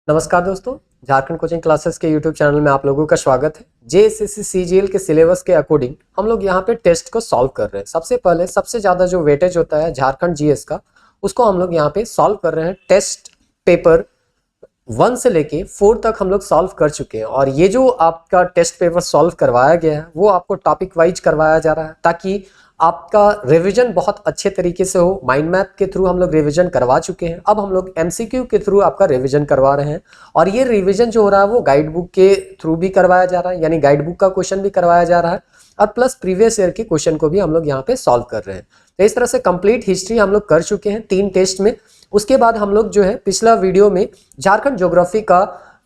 नमस्कार दोस्तों, Jharkhand coaching classes के यूट्यूब चैनल में आप लोगों का स्वागत है। जेएसएससी सीजीएल के सिलेबस के अकॉर्डिंग हम लोग यहाँ पे टेस्ट को सॉल्व कर रहे हैं। सबसे पहले सबसे ज़्यादा जो वेटेज होता है झारखंड जीएस का, उसको हम लोग यहाँ पे सॉल्व कर रहे हैं। टेस्ट पेपर 1 से लेके 4 तक हम लोग सॉल्व कर चुके हैं और ये जो आपका टेस्ट पेपर सॉल्व करवाया गया है वो आपको टॉपिक वाइज करवाया जा रहा है ताकि आपका रिवीजन बहुत अच्छे तरीके से हो। माइंड मैप के थ्रू हम लोग रिवीजन करवा चुके हैं, अब हम लोग एमसीक्यू के थ्रू आपका रिवीजन करवा रहे हैं। और ये रिवीजन जो हो रहा है वो गाइड बुक के थ्रू भी करवाया जा रहा है, यानी गाइड बुक का क्वेश्चन भी करवाया जा रहा है और प्लस प्रीवियस ईयर के क्वेश्चन को भी हम लोग यहाँ पे सॉल्व कर रहे हैं। तो इस तरह से कंप्लीट हिस्ट्री हम लोग कर चुके हैं 3 टेस्ट में। उसके बाद हम लोग जो है पिछला वीडियो में झारखंड ज्योग्राफी का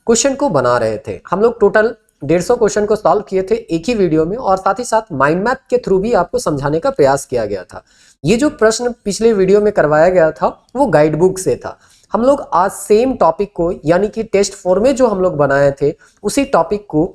क्वेश्चन को बना रहे थे। हम लोग टोटल 150 क्वेश्चन को सॉल्व किए थे एक ही वीडियो में और साथ ही साथ माइंड मैप के थ्रू भी आपको समझाने का प्रयास किया गया था। ये जो प्रश्न पिछले वीडियो में करवाया गया था वो गाइड बुक से था। हम लोग आज सेम टॉपिक को, यानी कि टेस्ट 4 में जो हम लोग बनाए थे उसी टॉपिक को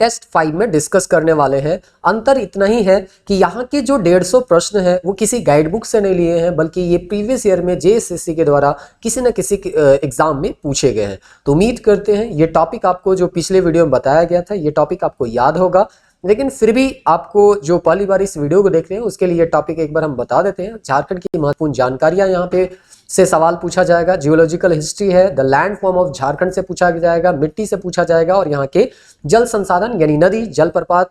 टेस्ट 5 में डिस्कस करने वाले हैं। अंतर इतना ही है कि यहाँ के जो 150 प्रश्न हैं वो किसी गाइड बुक से नहीं लिए हैं, बल्कि ये प्रीवियस ईयर में जेएसएससी के द्वारा किसी न किसी एग्जाम में पूछे गए हैं। तो उम्मीद करते हैं ये टॉपिक आपको, जो पिछले वीडियो में बताया गया था, ये टॉपिक आपको याद होगा। लेकिन फिर भी आपको जो पहली बार इस वीडियो को देख रहे हैं उसके लिए टॉपिक एक बार हम बता देते हैं। झारखंड की महत्वपूर्ण जानकारियां यहाँ पे से सवाल पूछा जाएगा। जियोलॉजिकल हिस्ट्री है, the land form of Jharkhand से पूछा जाएगा, मिट्टी से पूछा जाएगा और यहाँ के जल संसाधन यानी नदी, जलप्रपात,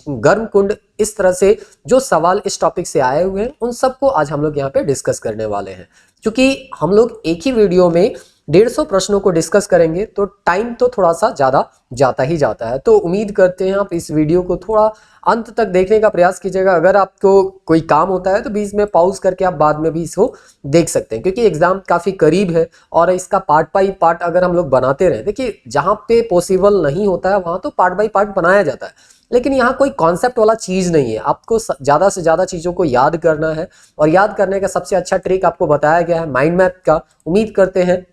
गर्म कुंड, इस तरह से जो सवाल इस टॉपिक से आए हुए हैं उन सबको आज हम लोग यहाँ पे डिस्कस करने वाले हैं। क्योंकि हम लोग एक ही वीडियो में 150 प्रश्नों को डिस्कस करेंगे तो टाइम तो थोड़ा सा ज़्यादा जाता ही जाता है। तो उम्मीद करते हैं आप इस वीडियो को थोड़ा अंत तक देखने का प्रयास कीजिएगा। अगर आपको कोई काम होता है तो बीच में पॉज करके आप बाद में भी इसको देख सकते हैं, क्योंकि एग्जाम काफ़ी करीब है और इसका पार्ट बाई पार्ट अगर हम लोग बनाते रहें, देखिए जहाँ पे पॉसिबल नहीं होता है वहाँ तो पार्ट बाई पार्ट बनाया जाता है, लेकिन यहाँ कोई कॉन्सेप्ट वाला चीज़ नहीं है। आपको ज़्यादा से ज़्यादा चीज़ों को याद करना है और याद करने का सबसे अच्छा ट्रिक आपको बताया गया है माइंड मैप का। उम्मीद करते हैं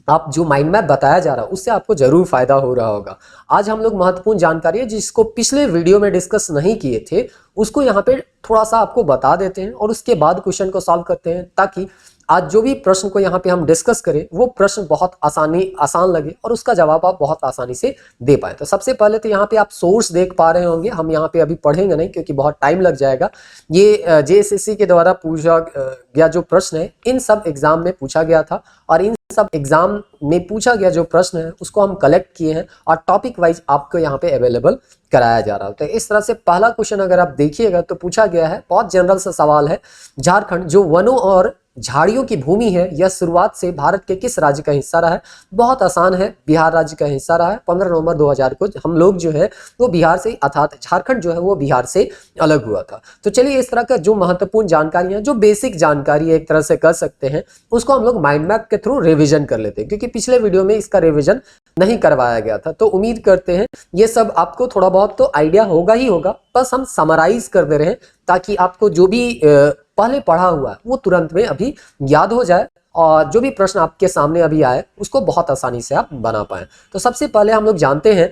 आप जो माइंड मैप बताया जा रहा है उससे आपको जरूर फायदा हो रहा होगा। आज हम लोग महत्वपूर्ण जानकारी है जिसको पिछले वीडियो में डिस्कस नहीं किए थे उसको यहाँ पे थोड़ा सा आपको बता देते हैं और उसके बाद क्वेश्चन को सॉल्व करते हैं, ताकि आज जो भी प्रश्न को यहाँ पे हम डिस्कस करें वो प्रश्न बहुत आसान लगे और उसका जवाब आप बहुत आसानी से दे पाए। तो सबसे पहले तो यहाँ पे आप सोर्स देख पा रहे होंगे। हम यहाँ पे अभी पढ़ेंगे नहीं क्योंकि बहुत टाइम लग जाएगा। ये जेएसएससी के द्वारा पूछा गया जो प्रश्न है इन सब एग्जाम में पूछा गया था और इन सब एग्जाम में पूछा गया जो प्रश्न है उसको हम कलेक्ट किए हैं और टॉपिक वाइज आपको यहाँ पे अवेलेबल कराया जा रहा है। तो इस तरह से पहला क्वेश्चन अगर आप देखिएगा तो पूछा गया है, बहुत जनरल सा सवाल है। झारखंड जो वनों और झाड़ियों की भूमि है यह शुरुआत से भारत के किस राज्य का हिस्सा रहा है? बहुत आसान है, बिहार राज्य का हिस्सा रहा है। 15 नवंबर 2000 को हम लोग जो है वो बिहार से, अर्थात झारखंड जो है वो बिहार से अलग हुआ था। तो चलिए इस तरह का जो महत्वपूर्ण जानकारी है, जो बेसिक जानकारी एक तरह से कर सकते हैं, उसको हम लोग माइंड मैप के थ्रू रिविजन कर लेते हैं, क्योंकि पिछले वीडियो में इसका रिविजन नहीं करवाया गया था। तो उम्मीद करते हैं ये सब आपको थोड़ा बहुत तो आइडिया होगा ही होगा, बस हम समराइज कर दे रहे हैं ताकि आपको जो भी पहले पढ़ा हुआ है वो तुरंत में अभी याद हो जाए और जो भी प्रश्न आपके सामने अभी आए उसको बहुत आसानी से आप बना पाएं। तो सबसे पहले हम लोग जानते हैं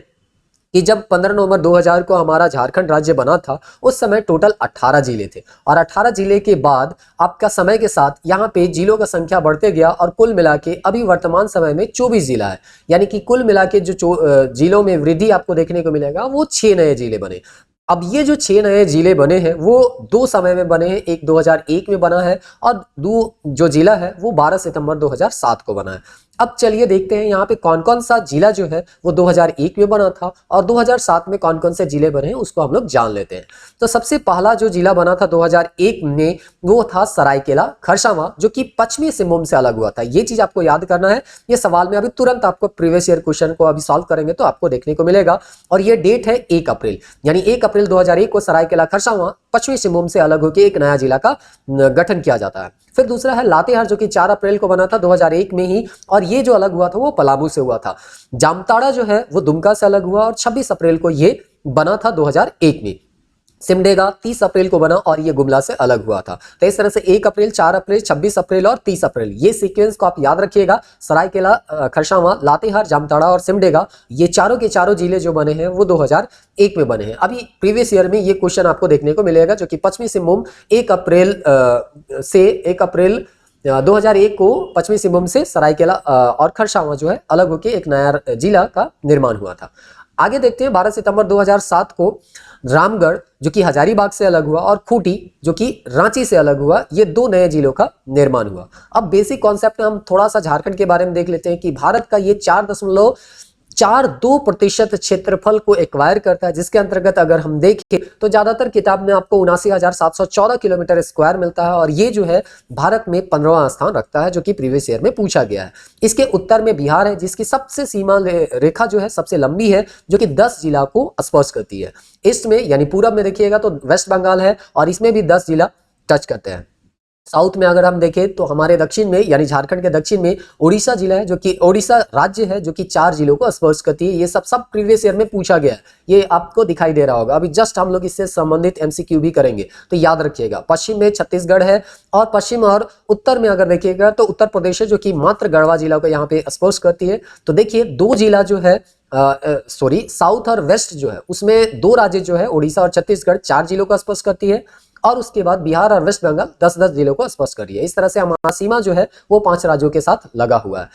कि जब 15 नवंबर 2000 को हमारा झारखंड राज्य बना था उस समय टोटल 18 जिले थे और 18 जिले के बाद आपका समय के साथ यहाँ पे जिलों का संख्या बढ़ते गया और कुल मिला के अभी वर्तमान समय में 24 जिला है। यानी कि कुल मिला के जो जिलों में वृद्धि आपको देखने को मिलेगा वो 6 नए जिले बने। अब ये जो 6 नए जिले बने हैं वो 2 समय में बने हैं, एक 2001 में बना है और जो जिला है वो 12 सितंबर 2007 को बना है। अब चलिए देखते हैं यहाँ पे कौन कौन सा जिला जो है वो 2001 में बना था और 2007 में कौन कौन से जिले बने हैं उसको हम लोग जान लेते हैं। तो सबसे पहला जो जिला बना था 2001 में वो था सरायकेला खरसावां, जो कि पश्चिमी सिंहभूम से अलग हुआ था। ये चीज आपको याद करना है, ये सवाल में अभी तुरंत आपको प्रीवियस ईयर क्वेश्चन को अभी सॉल्व करेंगे तो आपको देखने को मिलेगा। और ये डेट है 1 अप्रैल, यानी 1 अप्रैल 2001 को सरायकेला खरसावां पश्चिमी सिंहभूम से अलग होकर एक नया जिला का गठन किया जाता है। फिर दूसरा है लातेहार, जो कि 4 अप्रैल को बना था 2001 में ही, और ये जो अलग हुआ था वो पलामू से हुआ था। जामताड़ा जो है वो दुमका से अलग हुआ और 26 अप्रैल को ये बना था 2001 में। सिमडेगा 30 अप्रैल को बना और ये गुमला से अलग हुआ था। तो इस तरह से 1 अप्रैल, 4 अप्रैल, 26 अप्रैल और 30 अप्रैल, ये सीक्वेंस को आप याद रखिएगा। सरायकेला खरसावां, लातेहार, जामताड़ा और सिमडेगा, ये चारों के चारों जिले जो बने हैं वो 2001 में बने हैं। अभी प्रीवियस ईयर में ये क्वेश्चन आपको देखने को मिलेगा, जो कि पश्चिमी सिंहभूम 1 अप्रैल से 1 अप्रैल 2001 को पश्चिमी सिंहभूम से सरायकेला और खरसावां जो है अलग होकर एक नया जिला का निर्माण हुआ था। आगे देखते हैं 12 सितंबर 2007 को रामगढ़ जो कि हजारीबाग से अलग हुआ और खूंटी जो कि रांची से अलग हुआ, ये दो नए जिलों का निर्माण हुआ। अब बेसिक कॉन्सेप्ट में हम थोड़ा सा झारखंड के बारे में देख लेते हैं कि भारत का ये 4.42% क्षेत्रफल को एक्वायर करता है, जिसके अंतर्गत अगर हम देखें तो ज्यादातर किताब में आपको 79,714 किलोमीटर स्क्वायर मिलता है और ये जो है भारत में 15वां स्थान रखता है, जो कि प्रीवियस ईयर में पूछा गया है। इसके उत्तर में बिहार है, जिसकी सबसे सीमा रेखा जो है सबसे लंबी है, जो कि 10 जिला को स्पर्श करती है। ईस्ट में यानी पूरब में देखिएगा तो वेस्ट बंगाल है और इसमें भी 10 जिला टच करते हैं। साउथ में अगर हम देखें तो हमारे दक्षिण में यानी झारखंड के दक्षिण में उड़ीसा जिला है, जो कि उड़ीसा राज्य है, जो कि 4 जिलों को स्पर्श करती है। ये सब प्रीवियस ईयर में पूछा गया है, ये आपको दिखाई दे रहा होगा। अभी जस्ट हम लोग इससे संबंधित एमसीक्यू भी करेंगे, तो याद रखिएगा। पश्चिम में छत्तीसगढ़ है और पश्चिम और उत्तर में अगर देखिएगा तो उत्तर प्रदेश है, जो कि मात्र गढ़वा जिला को यहाँ पे स्पर्श करती है। तो देखिए 2 जिला जो है साउथ और वेस्ट जो है उसमें 2 राज्य जो है उड़ीसा और छत्तीसगढ़ 4 जिलों को स्पर्श करती है और उसके बाद बिहार और वेस्ट बंगाल 10-10 जिलों को स्पर्श कर रही है। इस तरह से हमारा सीमा जो है वो 5 राज्यों के साथ लगा हुआ है।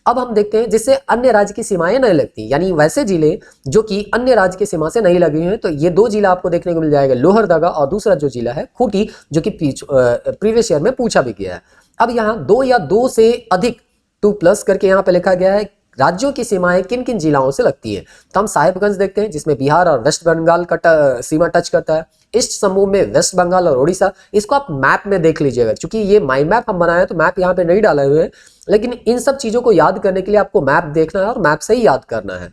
अब हम देखते हैं जिससे अन्य राज्य की सीमाएं नहीं लगती, यानी वैसे जिले जो कि अन्य राज्य की सीमा से नहीं लगे हुए हैं, तो ये 2 जिला आपको देखने को मिल जाएगा, लोहरदगा और दूसरा जो जिला है खूंटी, जो कि प्रीवियस ईयर में पूछा भी गया है। अब यहाँ 2 या 2 से अधिक 2+ करके यहाँ पे लिखा गया है राज्यों की सीमाएं किन किन जिलाओं से लगती है। तो हम साहिबगंज देखते हैं जिसमें बिहार और वेस्ट बंगाल का सीमा टच करता है। ईस्ट समूह में वेस्ट बंगाल और उड़ीसा, इसको आप मैप में देख लीजिएगा, क्योंकि ये माइंड मैप हम बनाए तो मैप यहाँ पे नहीं डाले हुए हैं, लेकिन इन सब चीजों को याद करने के लिए आपको मैप देखना है और मैप से ही याद करना है।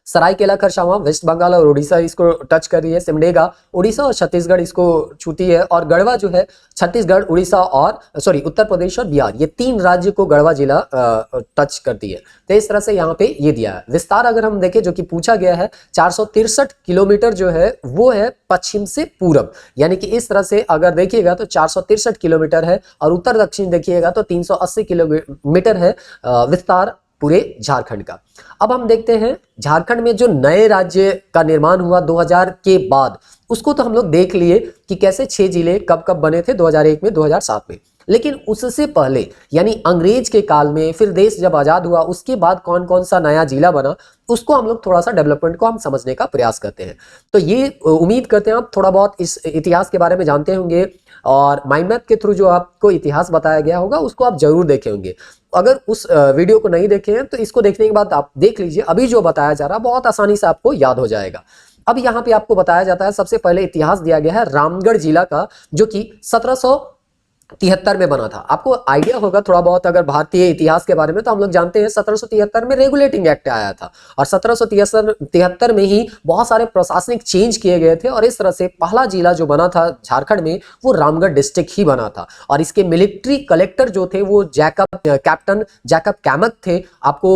सरायकेला खरसावां वेस्ट बंगाल और उड़ीसा इसको टच कर रही है। सिमडेगा उड़ीसा और छत्तीसगढ़ इसको छूती है और गढ़वा जो है छत्तीसगढ़, उड़ीसा और उत्तर प्रदेश और बिहार, ये 3 राज्य को गढ़वा जिला टच करती है। तो इस तरह से यहाँ पे ये दिया है। विस्तार अगर हम देखें जो कि पूछा गया है 463 किलोमीटर जो है वो है पश्चिम से पूरब, यानी कि इस तरह से अगर देखिएगा तो 463 किलोमीटर है और उत्तर दक्षिण देखिएगा तो 380 किलोमीटर है विस्तार पूरे झारखंड का। अब हम देखते हैं झारखंड में जो नए राज्य का निर्माण हुआ 2000 के बाद, उसको तो हम लोग देख लिए कि कैसे 6 जिले कब कब बने थे, 2001 में, 2007 में। लेकिन उससे पहले यानी अंग्रेज के काल में, फिर देश जब आजाद हुआ उसके बाद कौन कौन सा नया जिला बना, उसको हम लोग थोड़ा सा डेवलपमेंट को हम समझने का प्रयास करते हैं। तो ये उम्मीद करते हैं आप थोड़ा बहुत इस इतिहास के बारे में जानते होंगे और माइंड मैप के थ्रू जो आपको इतिहास बताया गया होगा उसको आप जरूर देखे होंगे। अगर उस वीडियो को नहीं देखे हैं तो इसको देखने के बाद आप देख लीजिए, अभी जो बताया जा रहा है बहुत आसानी से आपको याद हो जाएगा। अब यहाँ पे आपको बताया जाता है, सबसे पहले इतिहास दिया गया है रामगढ़ जिला का, जो कि 1773 में बना था। आपको आइडिया होगा थोड़ा बहुत अगर भारतीय इतिहास के बारे में, तो हम लोग जानते हैं 1773 में रेगुलेटिंग एक्ट आया था और 1773 में ही बहुत सारे प्रशासनिक चेंज किए गए थे और इस तरह से पहला जिला जो बना था झारखंड में वो रामगढ़ डिस्ट्रिक्ट ही बना था। और इसके मिलिट्री कलेक्टर जो थे वो कैप्टन जैकब कैमक थे। आपको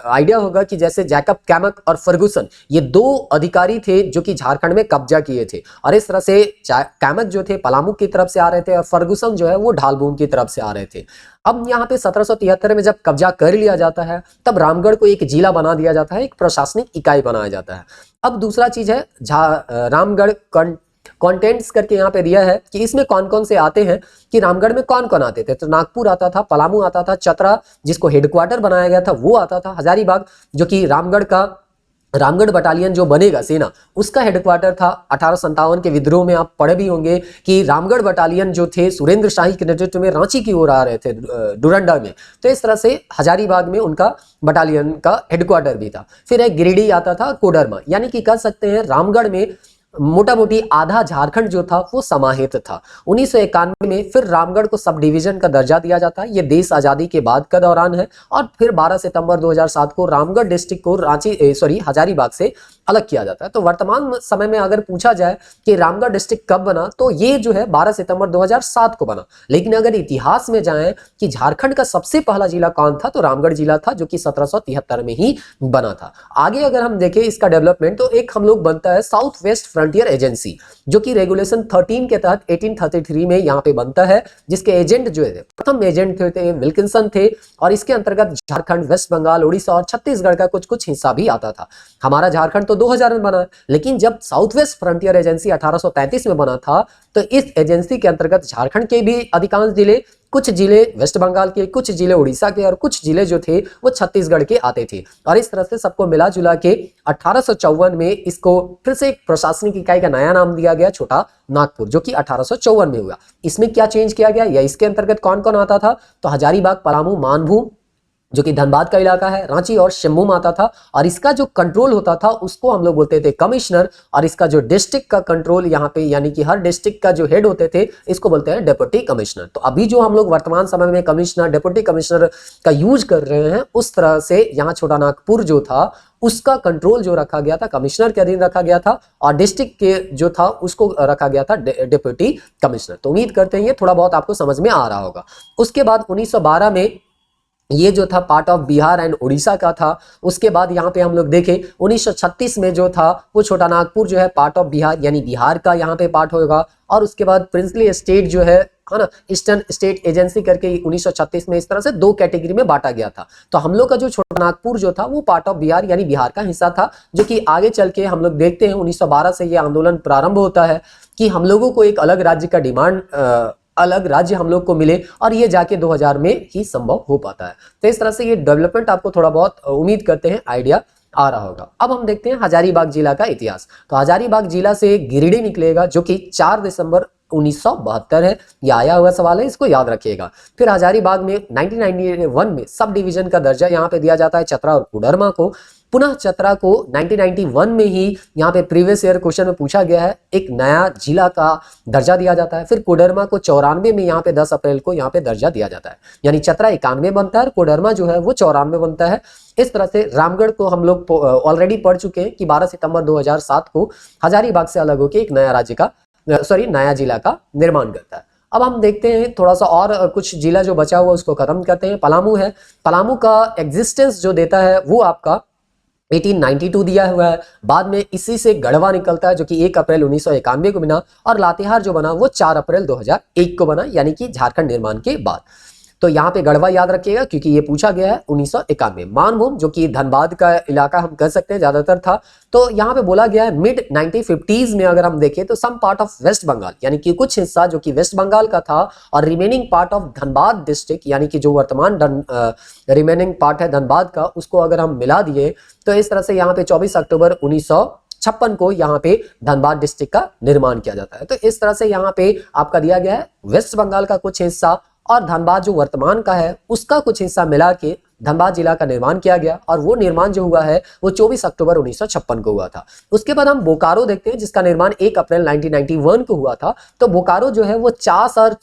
आइडिया होगा कि जैसे जैकब कैमक और फर्गुसन, ये 2 अधिकारी थे जो कि झारखंड में कब्जा किए थे और इस तरह से कैमक जो थे पलामू की तरफ से आ रहे थे और फर्गुसन जो है वो ढालभूम की तरफ से आ रहे थे। अब यहाँ पे 1773 में जब कब्जा कर लिया जाता है तब रामगढ़ को एक जिला बना दिया जाता है, एक प्रशासनिक इकाई बनाया जाता है। अब दूसरा चीज है रामगढ़ कंटेंट्स करके यहाँ पे दिया है कि इसमें कौन कौन से आते हैं, कि रामगढ़ में कौन कौन आते थे। तो नागपुर आता था, पलामू आता था, चतरा जिसको हेडक्वार्टर बनाया गया था वो आता था, हजारीबाग जो कि रामगढ़ बटालियन जो बनेगा सेना उसका हेडक्वार्टर था। 1857 के विद्रोह में आप पढ़े भी होंगे कि रामगढ़ बटालियन जो थे सुरेंद्र शाही के नेतृत्व में रांची की ओर आ रहे थे डुरंडा में, तो इस तरह से हजारीबाग में उनका बटालियन का हेडक्वार्टर भी था। फिर एक गिरिडीह आता था, कोडरमा, यानी कि कह सकते हैं रामगढ़ में मोटा मोटी आधा झारखंड जो था वो समाहित था। 1991 में फिर रामगढ़ को सब डिवीजन का दर्जा दिया जाता है, ये देश आजादी के बाद का दौरान है। और फिर 12 सितंबर 2007 को रामगढ़ डिस्ट्रिक्ट को हजारीबाग से अलग किया जाता है। तो वर्तमान समय में अगर पूछा जाए कि रामगढ़ डिस्ट्रिक्ट कब बना, तो ये जो है 12 सितंबर 2007 को बना। लेकिन अगर इतिहास में जाएं कि झारखंड का सबसे पहला जिला कौन था, तो रामगढ़ जिला था जो कि 1773 में ही बना था। आगे अगर हम देखें इसका डेवलपमेंट, तो एक हम लोग बनता है साउथ वेस्ट फ्रंटियर एजेंसी, जो कि रेगुलेशन 13 के तहत 1833 में यहाँ पे बनता है, जिसके एजेंट जो है प्रथम एजेंट थे विल्किंसन थे और इसके अंतर्गत झारखंड, वेस्ट बंगाल, उड़ीसा और छत्तीसगढ़ का कुछ कुछ हिस्सा भी आता था। हमारा झारखंड तो 2000 में बना, लेकिन जब साउथ वेस्ट फ्रंटियर एजेंसी 1833 में बना था, तो इस एजेंसी के अंतर्गत झारखंड के भी अधिकांश जिले, कुछ जिले वेस्ट बंगाल के, कुछ जिले उड़ीसा के और कुछ जिले जो थे वो छत्तीसगढ़ के आते थे। और इस तरह से सबको मिला जुला के 1854 में इसको फिर से एक प्रशासनिक इकाई का नया नाम दिया गया, छोटा नागपुर, जो कि 1854 में हुआ। इसमें क्या चेंज किया गया या इसके अंतर्गत कौन कौन आता था, तो हजारीबाग, पलामू, मानभूम जो कि धनबाद का इलाका है, रांची और सिम्भूम आता था। और इसका जो कंट्रोल होता था उसको हम लोग बोलते थे कमिश्नर, और इसका जो डिस्ट्रिक्ट का कंट्रोल यहाँ पे यानी कि हर डिस्ट्रिक्ट का जो हेड होते थे इसको बोलते हैं डेप्यूटी कमिश्नर। तो अभी जो हम लोग वर्तमान समय में कमिश्नर, डेप्यूटी कमिश्नर का यूज कर रहे हैं, उस तरह से यहाँ छोटा नागपुर जो था उसका कंट्रोल जो रखा गया था कमिश्नर के अधीन रखा गया था, और डिस्ट्रिक्ट के जो था उसको रखा गया था डेप्यूटी कमिश्नर। तो उम्मीद करते हैं ये थोड़ा बहुत आपको समझ में आ रहा होगा। उसके बाद 1912 में ये जो था part of Bihar and Orissa का था। उसके बाद यहाँ पे हम लोग देखें 1936 में जो था वो छोटा नागपुर जो है पार्ट ऑफ बिहार यानी बिहार का यहाँ पे पार्ट होगा। और उसके बाद प्रिंसली स्टेट जो है ना, ईस्टर्न स्टेट एजेंसी करके 1936 में इस तरह से दो कैटेगरी में बांटा गया था। तो हम लोग का जो छोटा नागपुर जो था वो पार्ट ऑफ बिहार यानी बिहार का हिस्सा था, जो कि आगे चल के हम लोग देखते हैं 1912 से ये आंदोलन प्रारंभ होता है कि हम लोगों को एक अलग राज्य का डिमांड, अलग राज्य हम लोग को मिले, और ये जाके 2000 में ही संभव हो पाता है। तो इस तरह से ये डेवलपमेंट आपको थोड़ा बहुत उम्मीद करते हैं आइडिया आ रहा होगा। अब हम देखते हैं हजारीबाग जिला का इतिहास। तो हजारीबाग जिला से गिरिडीह निकलेगा जो कि 4 दिसंबर 1972 है। ये आया हुआ सवाल है, इसको याद रखिएगा। फिर हजारीबाग में 1991 में सब डिवीजन का दर्जा यहाँ पे दिया जाता है चतरा और कोडरमा को। पुनः चतरा को 1991 में ही यहाँ पे प्रीवियस ईयर क्वेश्चन में पूछा गया है, एक नया जिला का दर्जा दिया जाता है। फिर कोडरमा को 94 में यहाँ पे 10 अप्रैल को यहाँ पे दर्जा दिया जाता है, यानी चतरा 91 बनता है और कोडरमा जो है वो 94 बनता है। इस तरह से रामगढ़ को हम लोग ऑलरेडी पढ़ चुके हैं कि 12 सितंबर 2007 को हजारीबाग से अलग होकर एक नया राज्य का नया जिला का निर्माण करता है। अब हम देखते हैं थोड़ा सा और कुछ जिला जो बचा हुआ उसको खत्म करते हैं। पलामू है, पलामू का एग्जिस्टेंस जो देता है वो आपका 1892 दिया हुआ है। बाद में इसी से गढ़वा निकलता है जो कि 1 अप्रैल 1991 को बना, और लातेहार जो बना वो 4 अप्रैल 2001 को बना, यानी कि झारखंड निर्माण के बाद। तो यहाँ पे गढ़वा याद रखिएगा क्योंकि ये पूछा गया है 1991। मानभूम जो कि धनबाद का इलाका हम कह सकते हैं ज्यादातर था, तो यहाँ पे बोला गया है मिड 1950s में अगर हम देखें तो some part of West Bengal, यानी कि कुछ हिस्सा जो कि वेस्ट बंगाल का था, और remaining part of Dhanbad district यानी कि जो वर्तमान रिमेनिंग पार्ट है धनबाद का, उसको अगर हम मिला दिए तो इस तरह से यहाँ पे 24 अक्टूबर 1956 को यहाँ पे धनबाद डिस्ट्रिक्ट का निर्माण किया जाता है। तो इस तरह से यहाँ पे आपका दिया गया है वेस्ट बंगाल का कुछ हिस्सा और धनबाद जो वर्तमान का है उसका कुछ हिस्सा मिला के धनबाद जिला का निर्माण किया गया, और वो निर्माण जो हुआ है वो 24 अक्टूबर 1956 को हुआ था। उसके बाद हम बोकारो देखते हैं जिसका निर्माण 1 अप्रैल 1991 को हुआ था। तो बोकारो जो है वो चास और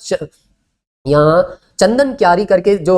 यहाँ चंदन क्यारी करके जो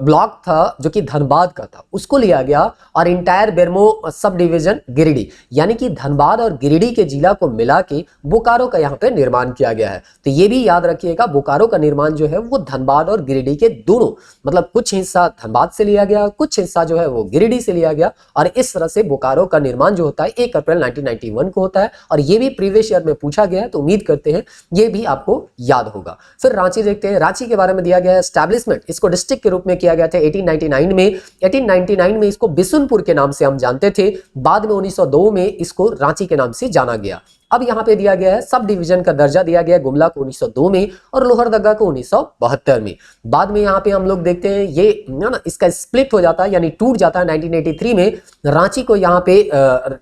ब्लॉक था जो कि धनबाद का था उसको लिया गया, और entire Bermo sub division Giridih यानी कि धनबाद और गिरिडीह के जिला को मिला के बोकारो का यहाँ पे निर्माण किया गया है। तो ये भी याद रखिएगा बोकारो का निर्माण जो है वो धनबाद और गिरिडीह के दोनों, मतलब कुछ हिस्सा धनबाद से लिया गया, कुछ हिस्सा जो है वो गिरिडीह से लिया गया, और इस तरह से बोकारो का निर्माण जो होता है 1 अप्रैल 1991 को होता है। और ये भी प्रीवियस ईयर में पूछा गया है, तो उम्मीद करते हैं ये भी आपको याद होगा। फिर रांची देखते हैं। रांची के बारे में दिया गया है एस्टैब्लिशमेंट, इसको डिस्ट्रिक्ट के रूप में किया गया था 1899 में। 1899 में इसको बिशुनपुर के नाम से हम जानते थे, बाद में 1902 में इसको रांची के नाम से जाना गया। अब यहाँ पे दिया गया है सब डिवीजन का दर्जा दिया गया है गुमला को 1902 में और लोहरदगा को 1972 में। बाद में यहाँ पे हम लोग देखते हैं ये ना इसका स्प्लिट हो जाता है यानी टूट जाता है 1983 में। रांची को यहाँ पे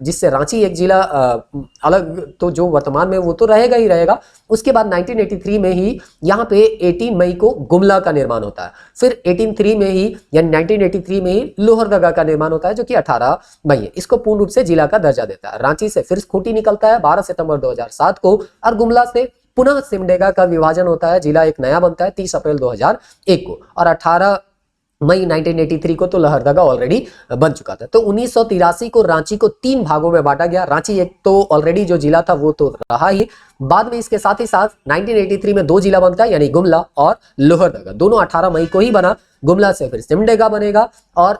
जिससे रांची एक जिला अलग तो जो वर्तमान में वो तो रहेगा ही रहेगा। उसके बाद 1983 में ही यहाँ पे 18 मई को गुमला का निर्माण होता है। फिर 1883 में ही यानी 1983 में ही लोहरदगा का निर्माण होता है जो कि 18 मई है। इसको पूर्ण रूप से जिला का दर्जा देता है। रांची से फिर खूंटी निकलता है 12 सितंबर 2007 को, और गुमला से पुनः सिमडेगा का विभाजन होता है, जिला एक नया बनता है 30 अप्रैल 2001 को, और 18 मई 1983 को तो लोहरदगा ऑलरेडी बन चुका था। तो 1983 को रांची को 3 भागों में बांटा गया। रांची एक तो ऑलरेडी जो जिला था वो तो रहा ही, बाद में इसके साथ ही साथ 1983 में 2 जिला बनता है यानी गुमला और लोहरदगा, दोनों 18 मई को ही बना। गुमला से फिर सिमडेगा बनेगा और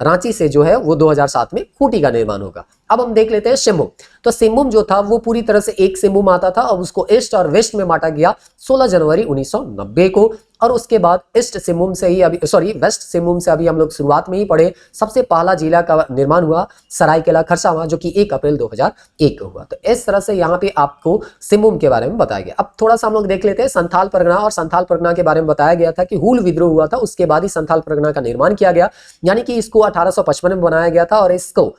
रांची से जो है वो 2007 में खूंटी का निर्माण होगा। अब हम देख लेते हैं सिंहभूम। तो सिंहभूम जो था वो पूरी तरह से एक सिंहभूम आता था, अब उसको ईस्ट और वेस्ट में बांटा गया 16 जनवरी 1990 को, और उसके बाद ईस्ट सिंहभूम से ही अभी वेस्ट सिंहभूम से अभी हम लोग शुरुआत में ही पढ़े, सबसे पहला जिला का निर्माण हुआ सरायकेला खरसावां, जो कि 1 अप्रैल 2001 को हुआ। तो इस तरह से यहाँ पे आपको सिंहभूम के बारे में बताया गया। अब थोड़ा सा हम लोग देख लेते हैं संथाल परगना, और संथाल परगना के बारे में बताया गया था कि हूल विद्रोह हुआ था, उसके बाद ही संथाल परगना का निर्माण किया गया, यानी कि इसको 1855 में बनाया गया था। और इसको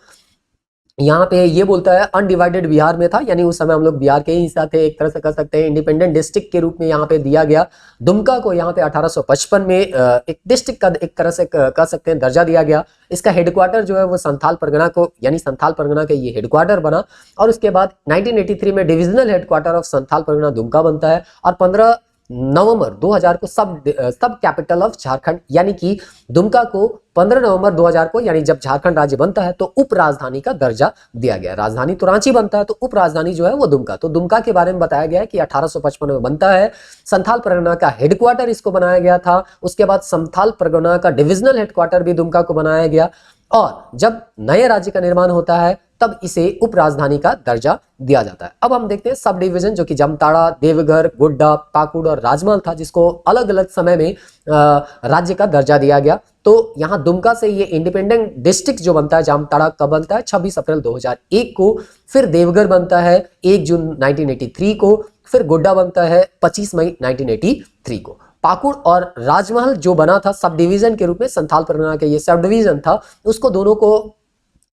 यहाँ पे ये बोलता है अनडिवाइडेड बिहार में था, यानी उस समय हम लोग बिहार के ही हिस्सा थे, एक तरह से कह सकते हैं इंडिपेंडेंट डिस्ट्रिक्ट के रूप में यहाँ पे दिया गया। दुमका को यहाँ पे 1855 में एक डिस्ट्रिक्ट का एक तरह से कह सकते हैं दर्जा दिया गया। इसका हेडक्वार्टर जो है वो संथाल परगना को, यानी संथाल परगना का ये हेडक्वार्टर बना। और उसके बाद 1983 में divisional headquarter of Santhal Pargana Dumka बनता है, और 15 नवंबर 2000 को सब कैपिटल ऑफ झारखंड, यानी कि दुमका को 15 नवंबर 2000 को, यानी जब झारखंड राज्य बनता है तो उप राजधानी का दर्जा दिया गया। राजधानी तो रांची बनता है, तो उप राजधानी जो है वो दुमका। तो दुमका के बारे में बताया गया है कि 1855 में बनता है। संथाल परगना का हेडक्वार्टर इसको बनाया गया था। उसके बाद संथाल परगना का डिविजनल हेडक्वार्टर भी दुमका को बनाया गया, और जब नए राज्य का निर्माण होता है तब इसे उप राजधानी का दर्जा दिया जाता है। अब हम देखते हैं सब डिवीजन, जो कि जामताड़ा, देवघर, गोड्डा, पाकुड़ और राजमहल था, जिसको अलग अलग समय में राज्य का दर्जा दिया गया। तो यहाँ दुमका से ये इंडिपेंडेंट डिस्ट्रिक्ट जो बनता है जामताड़ा कब बनता है, 26 अप्रैल 2001 को। फिर देवघर बनता है 1 जून 1983 को। फिर गोड्डा बनता है 25 मई 1983 को। पाकुड़ और राजमहल जो बना था सब डिवीजन के रूप में, संथाल परगना के ये सब डिवीजन था, उसको दोनों को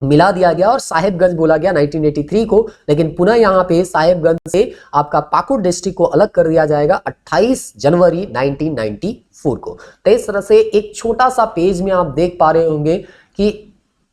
मिला दिया गया और साहेबगंज बोला गया 1983 को। लेकिन पुनः यहाँ पे साहेबगंज से आपका पाकुड़ डिस्ट्रिक्ट को अलग कर दिया जाएगा 28 जनवरी 1994 को। तो इस तरह से एक छोटा सा पेज में आप देख पा रहे होंगे कि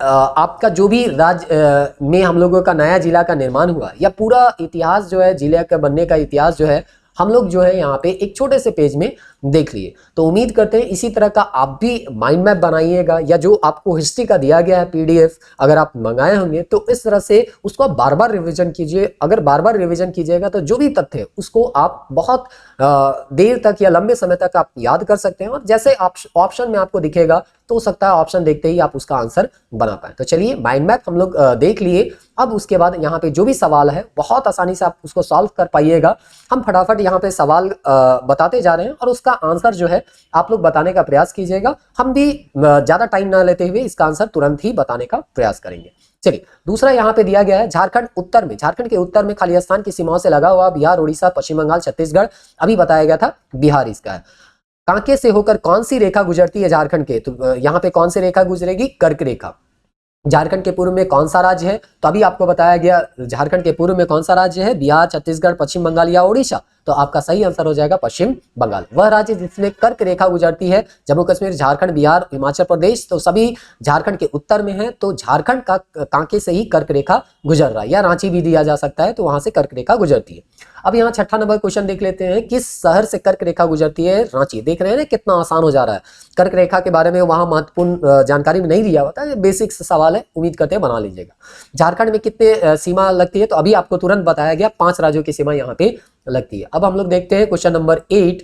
आपका जो भी राज्य में हम लोगों का नया जिला का निर्माण हुआ, या पूरा इतिहास जो है जिले का बनने का इतिहास जो है, हम लोग जो है यहाँ पे एक छोटे से पेज में देख लिए। तो उम्मीद करते हैं इसी तरह का आप भी माइंड मैप बनाइएगा, या जो आपको हिस्ट्री का दिया गया है पीडीएफ अगर आप मंगाए होंगे तो इस तरह से उसको आप बार बार रिवीजन कीजिए। अगर बार बार रिवीजन कीजिएगा तो जो भी तथ्य है उसको आप बहुत देर तक या लंबे समय तक आप याद कर सकते हैं, और जैसे ऑप्शन में आपको दिखेगा तो हो सकता है ऑप्शन देखते ही आप उसका आंसर बना पाए। तो चलिए माइंड मैप हम लोग देख लिए। अब उसके बाद यहाँ पे जो भी सवाल है बहुत आसानी से आप उसको सॉल्व कर पाइएगा। हम फटाफट यहाँ पे सवाल बताते जा रहे हैं, और उसका आंसर जो है आप लोग बताने का प्रयास कीजिएगा। हम भी ज्यादा टाइम ना लेते हुए इसका आंसर तुरंत ही बताने का प्रयास करेंगे। चलिए, दूसरा यहाँ पे दिया गया है झारखंड उत्तर में, झारखंड के उत्तर में खालिस्तान की सीमाओं से लगा हुआ बिहार, उड़ीसा, पश्चिम बंगाल, छत्तीसगढ़, अभी बताया गया था बिहार इसका है। कांके से होकर कौन सी रेखा गुजरती है झारखंड के, तो यहाँ पे कौन सी रेखा गुजरेगी, कर्क रेखा। झारखंड के पूर्व में कौन सा राज्य है, तो अभी आपको बताया गया झारखंड के पूर्व में कौन सा राज्य है, बिहार, छत्तीसगढ़, पश्चिम बंगाल या उड़ीसा। तो आपका सही आंसर हो जाएगा पश्चिम बंगाल। वह राज्य जिसमें कर्क रेखा गुजरती है, जम्मू कश्मीर, झारखंड, बिहार, हिमाचल प्रदेश, तो सभी झारखंड के उत्तर में है। तो झारखंड का कांके से ही कर्क रेखा गुजर रहा है, या रांची भी दिया जा सकता है, तो वहां से कर्क रेखा गुजरती है। अब यहाँ 6ठा नंबर क्वेश्चन देख लेते हैं, किस शहर से कर्क रेखा गुजरती है, रांची। देख रहे हैं ना कितना आसान हो जा रहा है। कर्क रेखा के बारे में वहां महत्वपूर्ण जानकारी में नहीं दिया होता है, बेसिक सवाल है, उम्मीद करते हैं बना लीजिएगा। झारखंड में कितने सीमा लगती है, तो अभी आपको तुरंत बताया गया 5 राज्यों की सीमा यहाँ पे लगती है। अब हम लोग देखते हैं क्वेश्चन नंबर 8।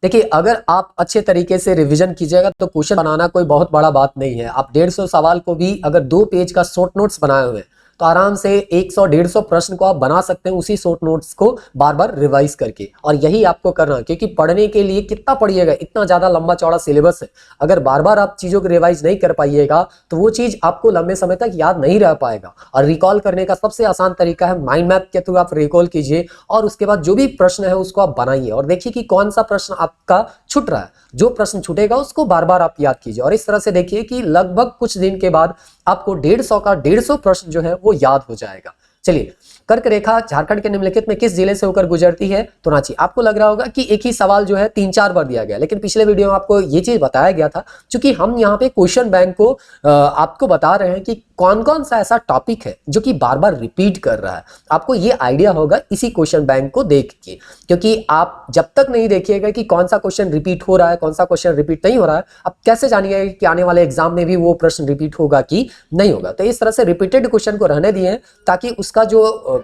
देखिए, अगर आप अच्छे तरीके से रिवीजन कीजिएगा तो क्वेश्चन बनाना कोई बहुत बड़ा बात नहीं है। आप 150 सवाल को भी अगर 2 पेज का शॉर्ट नोट्स बनाए हुए हैं तो आराम से 100-150 प्रश्न को आप बना सकते हैं उसी शॉर्ट नोट्स को बार बार रिवाइज करके। और यही आपको करना है, क्योंकि पढ़ने के लिए कितना पढ़िएगा, इतना ज्यादा लंबा चौड़ा सिलेबस है। अगर बार बार आप चीजों को रिवाइज नहीं कर पाइएगा तो वो चीज आपको लंबे समय तक याद नहीं रह पाएगा। और रिकॉल करने का सबसे आसान तरीका है माइंड मैप के थ्रू आप रिकॉल कीजिए, और उसके बाद जो भी प्रश्न है उसको आप बनाइए और देखिए कि कौन सा प्रश्न आपका छूट रहा है। जो प्रश्न छूटेगा उसको बार बार आप याद कीजिए, और इस तरह से देखिए कि लगभग कुछ दिन के बाद आपको 150 का 150 प्रश्न जो है वो याद हो जाएगा। चलिए, कर्क रेखा झारखंड के निम्नलिखित में किस जिले से होकर गुजरती है, तो रांची। आपको लग रहा होगा कि एक ही सवाल जो है 3-4 बार दिया गया, लेकिन पिछले वीडियो में आपको ये चीज बताया गया था, क्योंकि हम यहाँ पे क्वेश्चन बैंक को आपको बता रहे हैं कि कौन कौन सा ऐसा टॉपिक है जो कि बार बार रिपीट कर रहा है। आपको ये आइडिया होगा इसी क्वेश्चन बैंक को देख के, क्योंकि आप जब तक नहीं देखिएगा कि कौन सा क्वेश्चन रिपीट हो रहा है, कौन सा क्वेश्चन रिपीट नहीं हो रहा है, आप कैसे जानिएगा कि आने वाले एग्जाम में भी वो प्रश्न रिपीट होगा कि नहीं होगा। तो इस तरह से रिपीटेड क्वेश्चन को रहने दिए ताकि उसका जो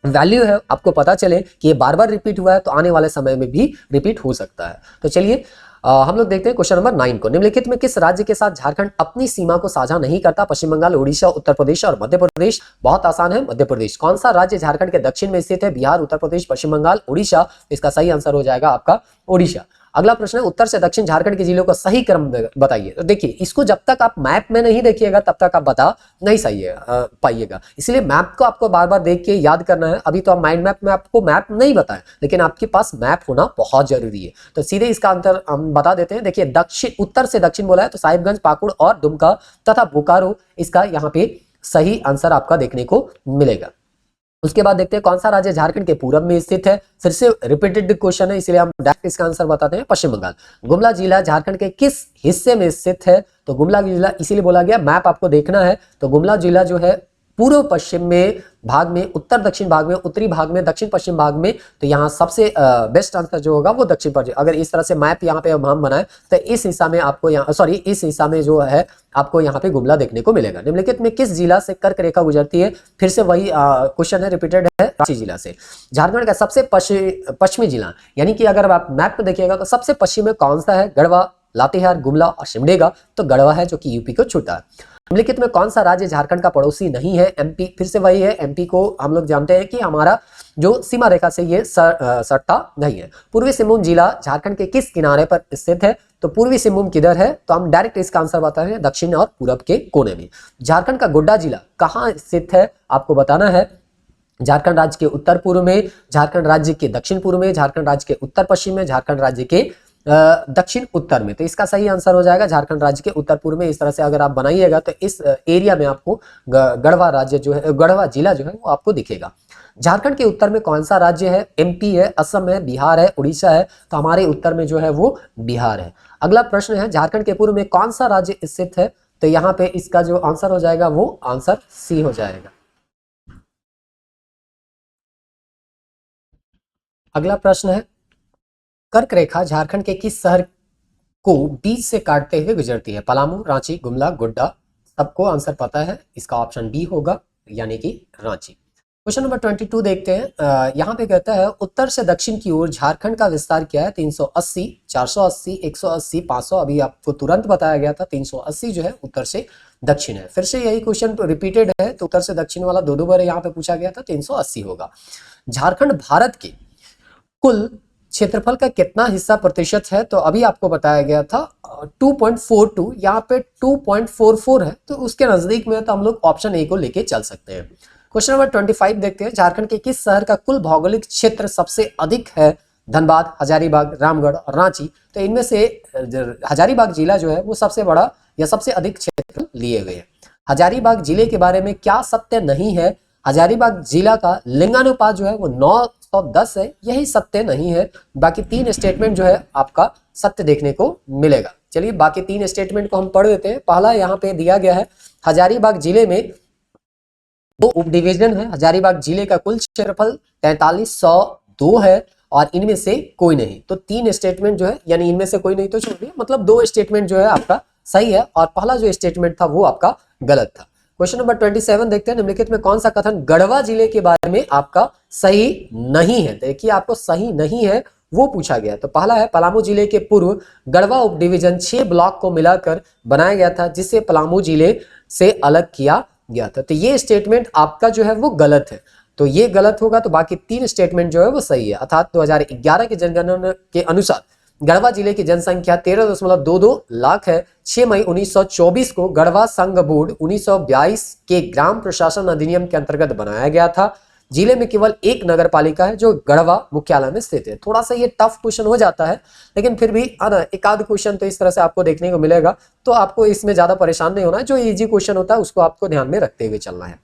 वैल्यू है आपको पता चले कि ये बार बार रिपीट हुआ है, तो आने वाले समय में भी रिपीट हो सकता है। तो चलिए, हम लोग देखते हैं क्वेश्चन नंबर 9 को। निम्नलिखित में किस राज्य के साथ झारखंड अपनी सीमा को साझा नहीं करता? पश्चिम बंगाल, उड़ीसा, उत्तर प्रदेश और मध्य प्रदेश। बहुत आसान है, मध्य प्रदेश। कौन सा राज्य झारखंड के दक्षिण में स्थित है? बिहार, उत्तर प्रदेश, पश्चिम बंगाल, उड़ीसा। इसका सही आंसर हो जाएगा आपका उड़ीसा। अगला प्रश्न है, उत्तर से दक्षिण झारखंड के जिलों का सही क्रम बताइए। तो देखिए, इसको जब तक आप मैप में नहीं देखिएगा तब तक आप बता नहीं सही पाइएगा, इसलिए मैप को आपको बार बार देख के याद करना है। अभी तो आप माइंड मैप में आपको मैप नहीं बताएं, लेकिन आपके पास मैप होना बहुत जरूरी है। तो सीधे इसका आंसर हम बता देते हैं। देखिए, दक्षिण, उत्तर से दक्षिण बोला है तो साहिबगंज, पाकुड़ और दुमका तथा बोकारो इसका यहाँ पे सही आंसर आपका देखने को मिलेगा। उसके बाद देखते हैं कौन सा राज्य झारखंड के पूरब में स्थित है। फिर से रिपीटेड क्वेश्चन है, इसलिए हम डायरेक्ट इसका आंसर बताते हैं, पश्चिम बंगाल। गुमला जिला झारखंड के किस हिस्से में स्थित है? तो गुमला जिला इसीलिए बोला गया, मैप आपको देखना है। तो गुमला जिला जो है पूर्व पश्चिम में भाग में, उत्तर दक्षिण भाग में, उत्तरी भाग में, दक्षिण पश्चिम भाग में। तो यहाँ सबसे बेस्ट आंसर जो होगा वो दक्षिण पश्चिम। अगर इस तरह से मैप यहाँ पे हम बनाए तो इस हिस्सा में आपको यहाँ इस हिस्सा में जो है आपको यहाँ पे गुमला देखने को मिलेगा। निम्नलिखित में किस जिला से कर्क रेखा गुजरती है? फिर से वही क्वेश्चन है, रिपीटेड है, रांची जिला से। झारखंड का सबसे पश्चिमी जिला, यानी कि अगर आप मैप में देखिएगा तो सबसे पश्चिम में कौन सा है? गढ़वा, लातेहार, गुमला और सिमडेगा। तो गढ़वा है जो कि यूपी को छूता है। निम्नलिखित में कौन सा राज्य झारखंड का पड़ोसी नहीं है? एमपी। फिर से वही है, एमपी को हम लोग जानते हैं कि हमारा जो सीमा रेखा से ये सटता नहीं है। पूर्वी सिंहभूम जिला झारखंड के किस किनारे पर स्थित है? तो पूर्वी सिंहभूम किधर है? तो हम डायरेक्ट इसका आंसर बता रहे हैं, दक्षिण और पूरब के कोने में। झारखंड का गोड्डा जिला कहाँ स्थित है? आपको बताना है। झारखंड राज्य के उत्तर पूर्व में, झारखंड राज्य के दक्षिण पूर्व में, झारखंड राज्य के उत्तर पश्चिम में, झारखंड राज्य के दक्षिण उत्तर में। तो इसका सही आंसर हो जाएगा झारखंड राज्य के उत्तर पूर्व में। इस तरह से अगर आप बनाइएगा तो इस एरिया में आपको गढ़वा राज्य जो है, गढ़वा जिला जो है वो आपको दिखेगा। झारखंड के उत्तर में कौन सा राज्य है? एमपी है, असम है, बिहार है, उड़ीसा है। तो हमारे उत्तर में जो है वो बिहार है। अगला प्रश्न है, झारखंड के पूर्व में कौन सा राज्य स्थित है? तो यहाँ पे इसका जो आंसर हो जाएगा वो आंसर सी हो जाएगा। अगला प्रश्न है, कर्क रेखा झारखंड के किस शहर को बीच से काटते हुए गुजरती है? पलामू, रांची, गुमला, गोड्डा। सबको आंसर पता है, इसका ऑप्शन बी होगा, यानी कि रांची। क्वेश्चन नंबर 22 देखते हैं। यहाँ पे कहता है, उत्तर से दक्षिण की ओर झारखंड का विस्तार क्या है? 380, 480, 180, 500। अभी आपको तुरंत बताया गया था 380 जो है उत्तर से दक्षिण है। फिर से यही क्वेश्चन रिपीटेड है, तो उत्तर से दक्षिण वाला दो बार यहाँ पे पूछा गया था, 380 होगा। झारखंड भारत के कुल क्षेत्रफल का कितना हिस्सा प्रतिशत है? तो अभी आपको बताया गया था 2.42, यहाँ पे 2.44 है, तो उसके नजदीक में तो हम लोग ऑप्शन ए को लेके चल सकते हैं। क्वेश्चन नंबर 25 देखते हैं। झारखंड के किस शहर का कुल भौगोलिक क्षेत्र सबसे अधिक है? धनबाद, हजारीबाग, रामगढ़ और रांची। तो इनमें से हजारीबाग जिला जो है वो सबसे बड़ा या सबसे अधिक क्षेत्र लिए हुए है। हजारीबाग जिले के बारे में क्या सत्य नहीं है? हजारीबाग जिला का लिंगानुपात जो है वो 910 है, यही सत्य नहीं है। बाकी 3 स्टेटमेंट जो है आपका सत्य देखने को मिलेगा। चलिए बाकी 3 स्टेटमेंट को हम पढ़ देते हैं। पहला यहाँ पे दिया गया है, हजारीबाग जिले में 2 उप डिवीजन है। हजारीबाग जिले का कुल क्षेत्रफल 4302 है और इनमें से कोई नहीं। तो 3 स्टेटमेंट जो है, यानी इनमें से कोई नहीं तो छोड़ दिया, मतलब 2 स्टेटमेंट जो है आपका सही है और पहला जो स्टेटमेंट था वो आपका गलत था। क्वेश्चन नंबर 27 देखते हैं। निम्नलिखित में कौन सा कथन गढ़वा जिले के बारे में आपका सही नहीं है? देखिए आपको सही नहीं है वो पूछा गया। तो पहला है, पलामू जिले के पूर्व गढ़वा उप डिवीजन 6 ब्लॉक को मिलाकर बनाया गया था, जिसे पलामू जिले से अलग किया गया था। तो ये स्टेटमेंट आपका जो है वो गलत है, तो ये गलत होगा। तो बाकी 3 स्टेटमेंट जो है वो सही है। अर्थात 2011 की जनगणना के अनुसार गढ़वा जिले की जनसंख्या 13.22 लाख है। 6 मई 1924 को गढ़वा संघ बोर्ड 1922 के ग्राम प्रशासन अधिनियम के अंतर्गत बनाया गया था। जिले में केवल एक नगर पालिका है जो गढ़वा मुख्यालय में स्थित है। थोड़ा सा ये टफ क्वेश्चन हो जाता है, लेकिन फिर भी एक आध क्वेश्चन तो इस तरह से आपको देखने को मिलेगा, तो आपको इसमें ज्यादा परेशान नहीं होना है। जो इजी क्वेश्चन होता है उसको आपको ध्यान में रखते हुए चलना है।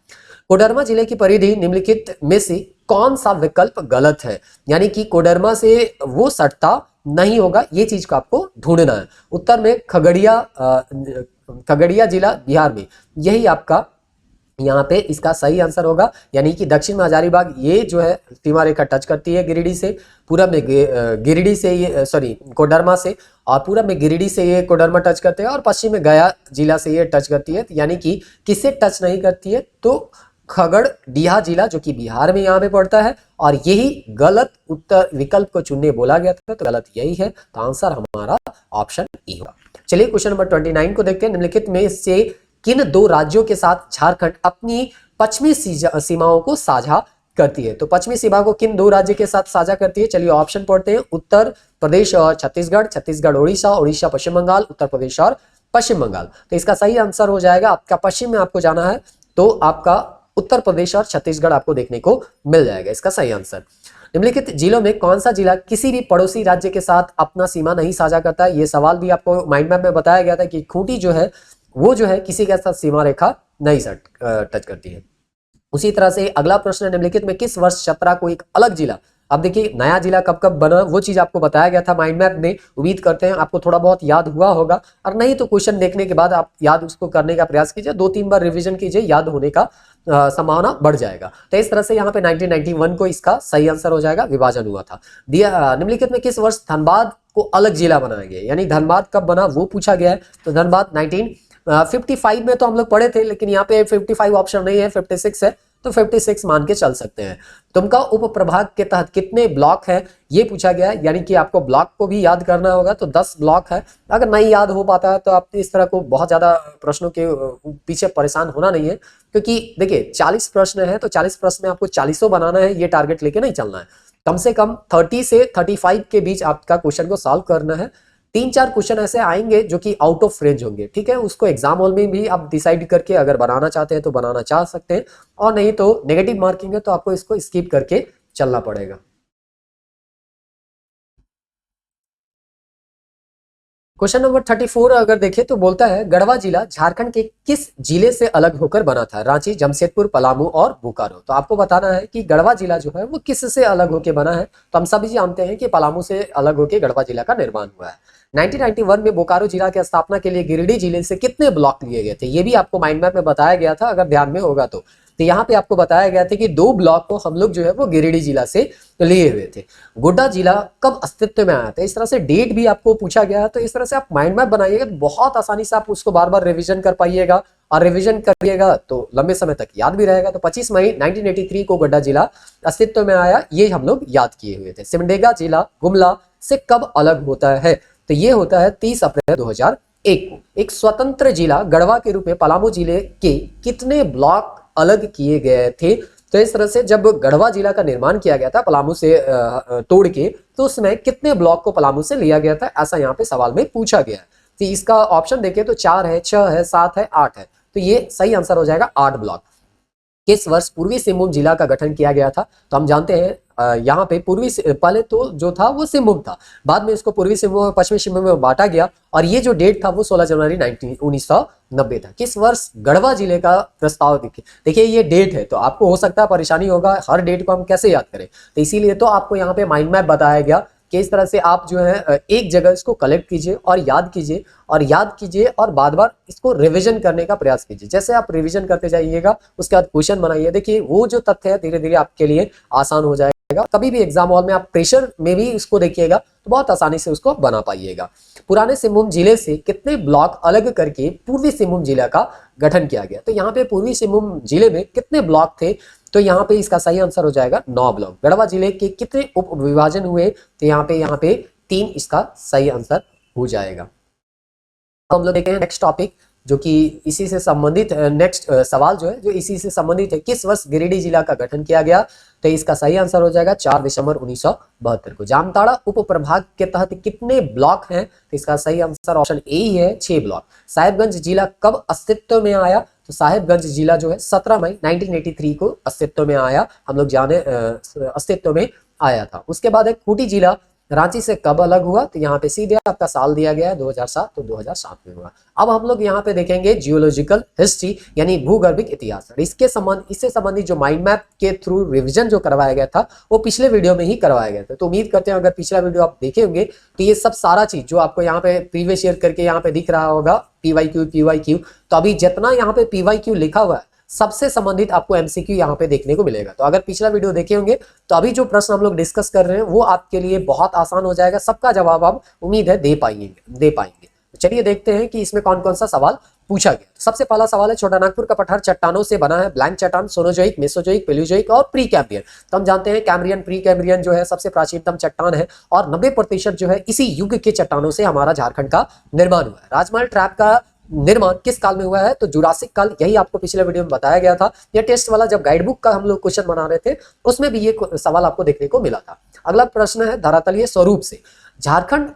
कोडरमा जिले की परिधि निम्नलिखित में से कौन सा विकल्प गलत है? यानी कि कोडरमा से वो सटता नहीं होगा, ये चीज को आपको ढूंढना है। उत्तर में खगड़िया जिला बिहार में, यही आपका यहाँ पे इसका सही आंसर होगा। यानी कि दक्षिण में हजारीबाग ये जो है सीमा रेखा टच करती है गिरिडीह से, पूरब में गिरिडीह से ये कोडरमा से, और पूरब में गिरिडीह से ये कोडरमा टच करते हैं और पश्चिम में गया जिला से ये टच करती है। यानी कि किससे टच नहीं करती है? तो खगड़िया जिला जो कि बिहार में यहाँ पे पड़ता है, और यही गलत उत्तर विकल्प को चुनने बोला गया था, तो गलत यही है, तो आंसर हमारा ऑप्शन ई होगा। चलिए क्वेश्चन नंबर 29 को देखते हैं। निम्नलिखित में से किन दो राज्यों के साथ झारखंड अपनी पश्चिमी सीमाओं को साझा करती है? तो पश्चिमी सीमा को किन दो राज्य के साथ साझा करती है? चलिए ऑप्शन पढ़ते हैं। उत्तर प्रदेश और छत्तीसगढ़, छत्तीसगढ़ उड़ीसा, उड़ीसा पश्चिम बंगाल, उत्तर प्रदेश और पश्चिम बंगाल। तो इसका सही आंसर हो जाएगा, आपका पश्चिम में आपको जाना है तो आपका उत्तर प्रदेश और छत्तीसगढ़ आपको देखने को मिल जाएगा इसका सही आंसर। निम्नलिखित जिलों में कौन सा जिला किसी भी पड़ोसी राज्य के साथ अपना सीमा नहीं साझा करता है? ये सवाल भी आपको माइंड मैप में बताया गया था कि खूंटी जो है वो जो है किसी के साथ सीमा रेखा नहीं टच करती है। उसी तरह से अगला प्रश्न, निम्नलिखित में किस वर्ष चतरा को एक अलग जिला, अब देखिए नया जिला कब कब बना वो चीज आपको बताया गया था माइंड मैप में। उम्मीद करते हैं आपको थोड़ा बहुत याद हुआ होगा, और नहीं तो क्वेश्चन देखने के बाद आप याद उसको करने का प्रयास कीजिए, 2-3 बार रिवीजन कीजिए, याद होने का संभावना बढ़ जाएगा। तो इस तरह से यहाँ पे 1991 को इसका सही आंसर हो जाएगा, विभाजन हुआ था। निम्नलिखित में किस वर्ष धनबाद को अलग जिला बनाया गया, यानी धनबाद कब बना वो पूछा गया है। तो धनबाद 1955 में तो हम लोग पढ़े थे, लेकिन यहाँ पे 55 ऑप्शन नहीं है, 56 है, तो 56 मान के चल सकते हैं। तुमका उप प्रभाग के तहत कितने ब्लॉक हैं ये पूछा गया है, यानी कि आपको ब्लॉक को भी याद करना होगा, तो 10 ब्लॉक है। अगर नहीं याद हो पाता है तो आप इस तरह को बहुत ज्यादा प्रश्नों के पीछे परेशान होना नहीं है, क्योंकि देखिए 40 प्रश्न है तो 40 प्रश्न में आपको 40 बनाना है, ये टारगेट लेके नहीं चलना है। कम से कम 30 से 35 के बीच आपका क्वेश्चन को सॉल्व करना है। 3-4 क्वेश्चन ऐसे आएंगे जो कि आउट ऑफ रेंज होंगे, ठीक है, उसको एग्जाम हॉल में भी आप डिसाइड करके अगर बनाना चाहते हैं तो बनाना चाह सकते हैं, और नहीं तो नेगेटिव मार्किंग है तो आपको इसको स्किप करके चलना पड़ेगा। क्वेश्चन नंबर 34 अगर देखें तो बोलता है गढ़वा जिला झारखंड के किस जिले से अलग होकर बना था? रांची, जमशेदपुर, पलामू और बोकारो। तो आपको बताना है कि गढ़वा जिला जो है वो किस से अलग होकर बना है। तो हम सभी जानते हैं कि पलामू से अलग होकर गढ़वा जिला का निर्माण हुआ है। 1991 में बोकारो जिला की स्थापना के लिए गिरिडीह जिले से कितने ब्लॉक लिए गए थे? ये भी आपको माइंड मैप में बताया गया था, अगर ध्यान में होगा तो। यहाँ पे आपको बताया गया था कि 2 ब्लॉक को हम लोग जो है वो गिरिडीह जिला से लिए हुए थे। गोड्डा जिला कब अस्तित्व में आया था? इस तरह से डेट भी आपको पूछा गया है, तो इस तरह से आप माइंड मैप बनाइएगा तो बहुत आसानी से आप उसको बार बार रिवीजन कर पाइएगा, और रिवीजन करिएगा तो लंबे समय तक याद भी रहेगा। तो 25 मई 1983 को गोड्डा जिला अस्तित्व में आया, ये हम लोग याद किए हुए थे। सिमडेगा जिला गुमला से कब अलग होता है? तो ये होता है 30 अप्रैल 2001 को। एक स्वतंत्र जिला गढ़वा के रूप में पलामू जिले के कितने ब्लॉक अलग किए गए थे? तो इस तरह से जब गढ़वा जिला का निर्माण किया गया था पलामू से तोड़ के, तो उसमें कितने ब्लॉक को पलामू से लिया गया था, ऐसा यहाँ पे सवाल में पूछा गया है। तो इसका ऑप्शन देखें तो 4 है, 6 है, 7 है, 8 है, तो ये सही आंसर हो जाएगा 8 ब्लॉक। किस वर्ष पूर्वी सिंहभूम जिला का गठन किया गया था? तो हम जानते हैं यहाँ पे पहले तो जो था वो सिंहभूम था, बाद में इसको पूर्वी सिंहभूम और पश्चिमी सिंहभूम में बांटा गया, और ये जो डेट था वो 16 जनवरी 1990 था। किस वर्ष गढ़वा जिले का प्रस्ताव देखिए ये डेट है, तो आपको हो सकता है परेशानी होगा हर डेट को हम कैसे याद करें, तो इसीलिए तो आपको यहाँ पे माइंड मैप बताया गया कि इस तरह से आप जो है एक जगह इसको कलेक्ट कीजिए और याद कीजिए और बार बार इसको रिवीजन करने का प्रयास कीजिए। जैसे आप रिवीजन करते जाइएगा उसके बाद क्वेश्चन बनाइए, देखिए वो जो तथ्य है धीरे धीरे आपके लिए आसान हो जाएगा। कभी भी एग्जाम हॉल में आप प्रेशर में भी इसको देखिएगा तो बहुत आसानी से उसको बना पाइएगा। पुराने सिंहभूम जिले से कितने ब्लॉक अलग करके पूर्वी सिंहभूम जिला का गठन किया गया? तो यहाँ पे पूर्वी सिंहभूम जिले में कितने ब्लॉक थे? तो यहाँ पे इसका सही आंसर हो जाएगा 9 ब्लॉक। गढ़वा जिले के कितने उप विभाजन हुए? तो यहाँ पे 3 इसका सही आंसर हो जाएगा। हम लोग देखते हैं नेक्स्ट टॉपिक जो कि इसी से संबंधित नेक्स्ट सवाल जो है जो इसी से संबंधित है। किस वर्ष गिरिडीह जिला का गठन किया गया? तो इसका सही आंसर हो जाएगा 4 दिसंबर 1972 को। जामताड़ा उप प्रभाग के तहत कितने ब्लॉक हैं? तो इसका सही आंसर ऑप्शन ए ही है, 6 ब्लॉक। साहिबगंज जिला कब अस्तित्व में आया? तो साहिबगंज जिला जो है 17 मई 1983 को अस्तित्व में आया, हम लोग जाने अस्तित्व में आया था। उसके बाद है खूंटी जिला रांची से कब अलग हुआ? तो यहाँ पे सीधे आपका साल दिया गया है 2007, तो 2007 में हुआ। अब हम लोग यहाँ पे देखेंगे जियोलॉजिकल हिस्ट्री यानी भूगर्भिक इतिहास। इससे संबंधित जो माइंड मैप के थ्रू रिवीजन जो करवाया गया था वो पिछले वीडियो में ही करवाया गया था। तो उम्मीद करते हैं अगर पिछला वीडियो आप देखे होंगे तो ये सब सारा चीज जो आपको यहाँ पे प्रीवियस ईयर करके यहाँ पे दिख रहा होगा PYQ, तो अभी जितना यहाँ पे PYQ लिखा हुआ है सबसे संबंधित आपको MCQ यहाँ पे देखने को मिलेगा। तो अगर पिछला वीडियो देखे होंगे तो अभी जो प्रश्न हम लोग डिस्कस कर रहे हैं वो आपके लिए बहुत आसान हो जाएगा, सबका जवाब आप उम्मीद है दे पाएंगे। चलिए देखते हैं कि इसमें कौन कौन सा सवाल पूछा गया। सबसे पहला सवाल है, छोटा नागपुर का पठार चट्टानों से बना है, ब्लैंक चट्टान, सोनोजोइक, मेसोजोइक, पेल्यूजोइक और प्री कैम्ब्रियन। तो हम जानते हैं कैम्ब्रियन, प्री कैम्ब्रियन जो है सबसे प्राचीनतम चट्टान है और 90% जो है इसी युग के चट्टानों से हमारा झारखंड का निर्माण हुआ है। राजमहल ट्रैप का निर्माण किस काल में हुआ है? तो जुरासिक काल, यही आपको पिछले वीडियो में बताया गया था। यह टेस्ट वाला जब गाइड बुक का हम लोग क्वेश्चन बना रहे थे उसमें भी ये सवाल आपको देखने को मिला था। अगला प्रश्न है, धरातलीय स्वरूप से झारखंड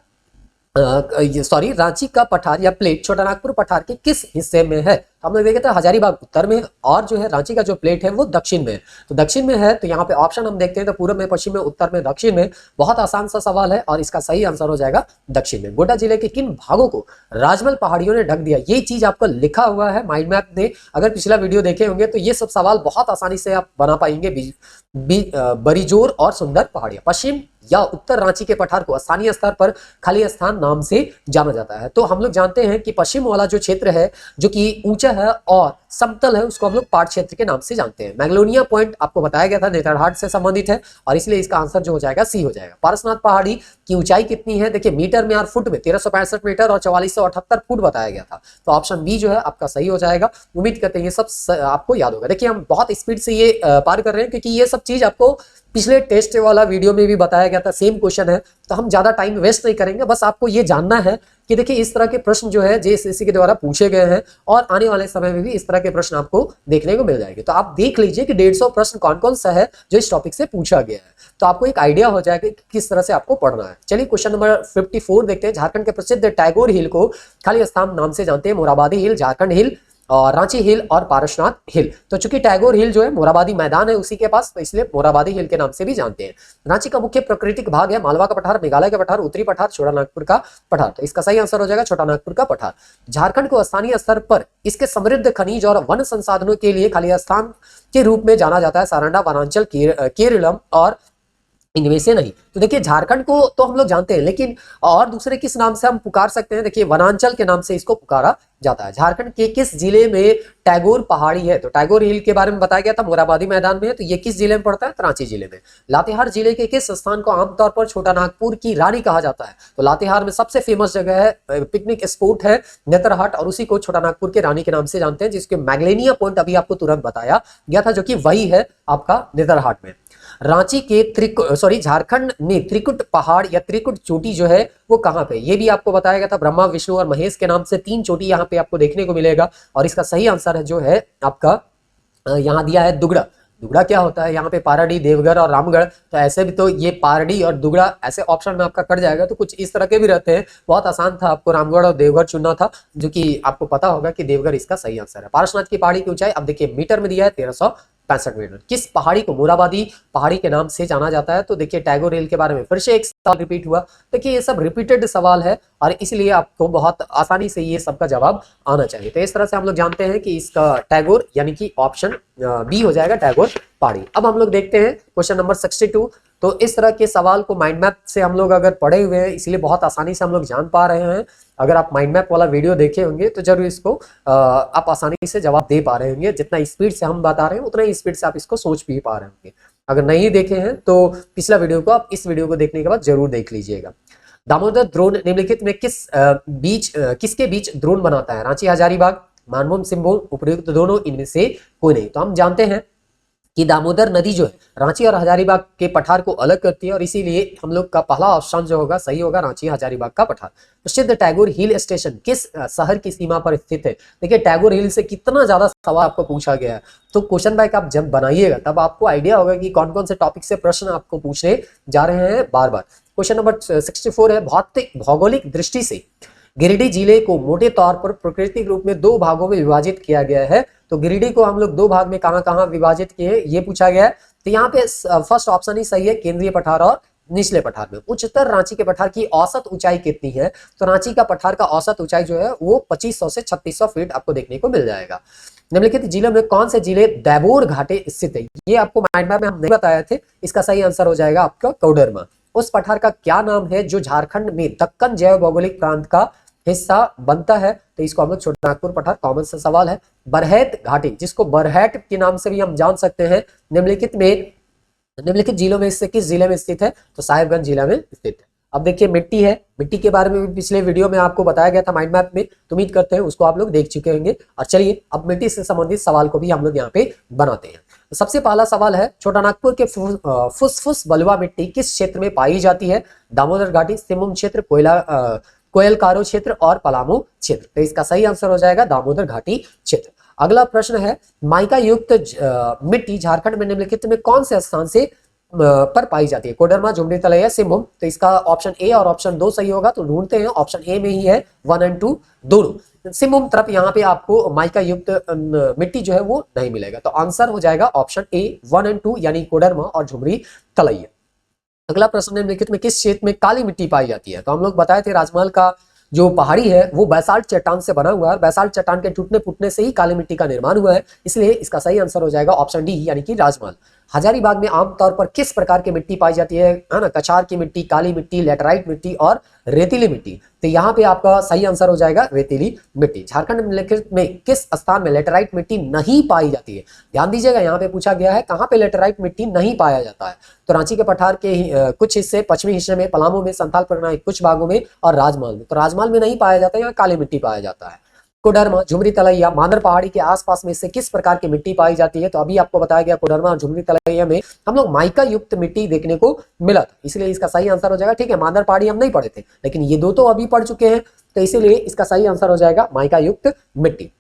रांची का पठार या प्लेट छोटा नागपुर पठार के किस हिस्से में है? तो हम लोग देखे थे हजारीबाग उत्तर में और जो है रांची का जो प्लेट है वो दक्षिण में है। तो दक्षिण में है, तो यहाँ पे ऑप्शन हम देखते हैं तो पूर्व में, पश्चिम में, उत्तर में, दक्षिण में। बहुत आसान सा सवाल है और इसका सही आंसर हो जाएगा दक्षिण में। गोड्डा जिले के किन भागों को राजमहल पहाड़ियों ने ढक दिया? ये चीज आपको लिखा हुआ है माइंड मैप में, अगर पिछला वीडियो देखे होंगे तो ये सब सवाल बहुत आसानी से आप बना पाएंगे। बरिजोर और सुंदर पहाड़ियां, पश्चिम या उत्तर रांची के पठार को स्थानीय स्तर पर खाली स्थान नाम से जाना जाता है। तो हम लोग जानते हैं कि पश्चिम वाला जो क्षेत्र है जो कि ऊंचा है और समतल है उसको हम लोग पाट क्षेत्र के नाम से जानते हैं। मैग्लोनिया पॉइंट आपको बताया गया था नेतरहाट से संबंधित है और इसलिए इसका आंसर जो हो जाएगा सी हो जाएगा। पारसनाथ पहाड़ी की ऊंचाई कितनी है? देखिए मीटर में और फुट में 1365 मीटर और 4478 फुट बताया गया था। तो ऑप्शन बी जो है आपका सही हो जाएगा। उम्मीद करते हैं ये सब आपको याद होगा। देखिए हम बहुत स्पीड से ये पार कर रहे हैं क्योंकि ये सब चीज आपको पिछले टेस्ट वाला वीडियो में भी बताया गया था, सेम क्वेश्चन है, तो हम ज्यादा टाइम वेस्ट नहीं करेंगे। बस आपको ये जानना है कि देखिए इस तरह के प्रश्न जो है जेएसएससी के द्वारा पूछे गए हैं और आने वाले समय में भी इस तरह के प्रश्न आपको देखने को मिल जाएंगे। तो आप देख लीजिए कि 150 प्रश्न कौन कौन सा है जो इस टॉपिक से पूछा गया है, तो आपको एक आइडिया हो जाएगा कि किस तरह से आपको पढ़ना है। चलिए क्वेश्चन नंबर 54 देखते हैं। झारखंड के प्रसिद्ध टैगोर हिल को खाली स्थान नाम से जानते हैं? मोराबादी हिल, झारखंड हिल और रांची हिल और पारसनाथ हिल। तो चूंकि टैगोर हिल जो है मोराबादी मैदान है उसी के पास, तो इसलिए मोराबादी हिल के नाम से भी जानते हैं। रांची का मुख्य प्राकृतिक भाग है मालवा का पठार, मेघालय का पठार, उत्तरी पठार, छोटा नागपुर का पठार। तो इसका सही आंसर हो जाएगा छोटा नागपुर का पठार। झारखंड को स्थानीय स्तर पर इसके समृद्ध खनिज और वन संसाधनों के लिए खाली स्थान के रूप में जाना जाता है। सारंडा, वनांचल, केरलम और इनमें से नहीं। तो देखिए झारखंड को तो हम लोग जानते हैं, लेकिन और दूसरे किस नाम से हम पुकार सकते हैं? देखिए वनांचल के नाम से इसको पुकारा जाता है। झारखंड के किस जिले में टैगोर पहाड़ी है? तो टैगोर हिल के बारे में बताया गया था, मोराबादी मैदान में है। तो ये किस जिले में पड़ता है? तो रांची जिले में। लातेहार जिले के किस स्थान को आमतौर पर छोटा नागपुर की रानी कहा जाता है? तो लातेहार में सबसे फेमस जगह है, पिकनिक स्पॉट है नेतरहाट, और उसी को छोटा नागपुर के रानी के नाम से जानते हैं, जिसके मैग्लेनिया पॉइंट अभी आपको तुरंत बताया गया था, जो कि वही है आपका नेतरहाट में। रांची के झारखंड में त्रिकुट पहाड़ या त्रिकुट चोटी जो है वो कहां पे? ये भी आपको बताया गया था, ब्रह्मा, विष्णु और महेश के नाम से 3 चोटी यहाँ पे आपको देखने को मिलेगा। और इसका सही आंसर है जो है आपका यहाँ दिया है दुगड़ा। दुगड़ा क्या होता है? यहाँ पे पाराडी, देवगढ़ और रामगढ़। तो ऐसे भी तो ये पारडी और दुगड़ा ऐसे ऑप्शन में आपका कट जाएगा, तो कुछ इस तरह के भी रहते हैं। बहुत आसान था, आपको रामगढ़ और देवगढ़ चुनना था, जो कि आपको पता होगा कि देवगढ़ इसका सही आंसर है। पारसनाथ की पहाड़ी की ऊंचाई अब देखिए मीटर में दिया है 1365 मीटर। किस पहाड़ी को मोराबादी पहाड़ी के नाम से जाना जाता है? तो देखिए टैगोर हिल के बारे में फिर से एक सवाल रिपीट हुआ। देखिए ये सब रिपीटेड सवाल है और इसलिए आपको बहुत आसानी से ये सबका जवाब आना चाहिए। तो इस तरह से हम लोग जानते हैं कि इसका टैगोर यानी कि ऑप्शन बी हो जाएगा, टैगोर पहाड़ी। अब हम लोग देखते हैं क्वेश्चन नंबर 62। तो इस तरह के सवाल को माइंड मैप से हम लोग अगर पढ़े हुए हैं, इसलिए बहुत आसानी से हम लोग जान पा रहे हैं। अगर आप माइंड मैप वाला वीडियो देखे होंगे तो जरूर इसको आप आसानी से जवाब दे पा रहे होंगे। जितना स्पीड से हम बता रहे हैं उतना ही स्पीड से आप इसको सोच भी पा रहे होंगे। अगर नहीं देखे हैं तो पिछला वीडियो को आप इस वीडियो को देखने के बाद जरूर देख लीजिएगा। दामोदर द्रोण निम्नलिखित में किसके बीच द्रोण बनाता है? रांची, हजारीबाग, मानभूम, सिंहभूम, उपयुक्त दोनों, इनमें से कोई नहीं। तो हम जानते हैं कि दामोदर नदी जो है रांची और हजारीबाग के पठार को अलग करती है और इसीलिए हम लोग का पहला ऑप्शन जो होगा सही होगा, रांची हजारीबाग का पठार। प्रसिद्ध टैगोर हिल स्टेशन किस शहर की सीमा पर स्थित है? देखिए टैगोर हिल से कितना ज्यादा सवाल आपको पूछा गया है, तो क्वेश्चन बैंक आप जब बनाइएगा तब आपको आइडिया होगा कि कौन कौन से टॉपिक से प्रश्न आपको पूछने जा रहे हैं बार बार। क्वेश्चन नंबर 64 है, भौगोलिक दृष्टि से गिरिडीह जिले को मोटे तौर पर प्राकृतिक रूप में 2 भागों में विभाजित किया गया है। तो गिरिडीह को हम लोग 2 भाग में कहां विभाजित किए हैं ये पूछा गया है। तो यहाँ पे फर्स्ट ऑप्शन ही सही है, केंद्रीय पठार और निचले पठार में। उच्चतर रांची के पठार की औसत ऊंचाई कितनी है? तो रांची का पठार का औसत ऊंचाई जो है वो 2500 से 3600 फीट आपको देखने को मिल जाएगा। निम्नलिखित जिलों में कौन से जिले दैबोर घाटे स्थित है? ये आपको माइंड मैप में हम नहीं बताए थे, इसका सही आंसर हो जाएगा आपका कोडरमा। उस पठार का क्या नाम है जो झारखंड में दक्कन जैव भौगोलिक प्रांत का हिस्सा बनता है? तो इसको हम लोग छोटा नागपुर पठार, कॉमन सा सवाल है। बरहेट घाटी, जिसको बरहेट के नाम से भी हम जान सकते हैं, निम्नलिखित जिलों में से किस जिले में स्थित है? तो साहिबगंज जिला में स्थित है। अब देखिए मिट्टी है, मिट्टी के बारे में भी पिछले वीडियो में आपको बताया गया था माइंड मैप में, तो उम्मीद करते हैं उसको आप लोग देख चुके होंगे। और चलिए अब मिट्टी से संबंधित सवाल को भी हम लोग यहाँ पे बनाते हैं। तो सबसे पहला सवाल है, छोटानागपुर के फुसफुस बलुआ मिट्टी किस क्षेत्र में पाई जाती है? दामोदर घाटी, सिमुम क्षेत्र, कोयलकारो क्षेत्र और पलामू क्षेत्र। तो इसका सही आंसर हो जाएगा दामोदर घाटी क्षेत्र। अगला प्रश्न है, माइका युक्त मिट्टी झारखंड में निम्नलिखित में कौन से स्थान से पर पाई जाती है? कोडरमा, झुमरी तलैया, सिमुम। तो इसका ऑप्शन ए और ऑप्शन 2 सही होगा, तो ढूंढते हैं ऑप्शन ए में ही है 1 और 2 दोनों। सिमुम तरफ यहाँ पे आपको माइका युक्त मिट्टी जो है वो नहीं मिलेगा, तो आंसर हो जाएगा ऑप्शन ए 1 और 2 यानी कोडरमा और झुमरी तलैया। अगला प्रश्न, निम्नलिखित में किस क्षेत्र में काली मिट्टी पाई जाती है? तो हम लोग बताए थे राजमहल का जो पहाड़ी है वो बैसाल्ट चट्टान से बना हुआ है, बैसाल्ट चट्टान के टूटने फूटने से ही काली मिट्टी का निर्माण हुआ है, इसलिए इसका सही आंसर हो जाएगा ऑप्शन डी यानी कि राजमहल। हजारीबाग में आमतौर पर किस प्रकार की मिट्टी पाई जाती है ना? कछार की मिट्टी, काली मिट्टी, लेटराइट मिट्टी और रेतीली मिट्टी। तो यहाँ पे आपका सही आंसर हो जाएगा रेतीली मिट्टी। झारखंड निम्नलिखित में किस स्थान में लेटराइट मिट्टी नहीं पाई जाती है? ध्यान दीजिएगा, यहाँ पे पूछा गया है कहाँ पे लेटराइट मिट्टी नहीं पाया जाता है। तो रांची के पठार के कुछ हिस्से, पश्चिमी हिस्से में, पलामू में, संथाल परगना के कुछ भागों में और राजमहल में। तो राजमहल में नहीं पाया जाता है, यहाँ काली मिट्टी पाया जाता है। कोडरमा, झुमरी तलैया, मांदर पहाड़ी के आसपास में से किस प्रकार की मिट्टी पाई जाती है? तो अभी आपको बताया गया कोडरमा और झुमरी तलैया में हम लोग माइका युक्त मिट्टी देखने को मिला था, इसलिए इसका सही आंसर हो जाएगा। ठीक है, मांदर पहाड़ी हम नहीं पढ़े थे, लेकिन ये दो तो अभी पढ़ चुके हैं, तो इसीलिए इसका सही आंसर हो जाएगा माइका युक्त मिट्टी।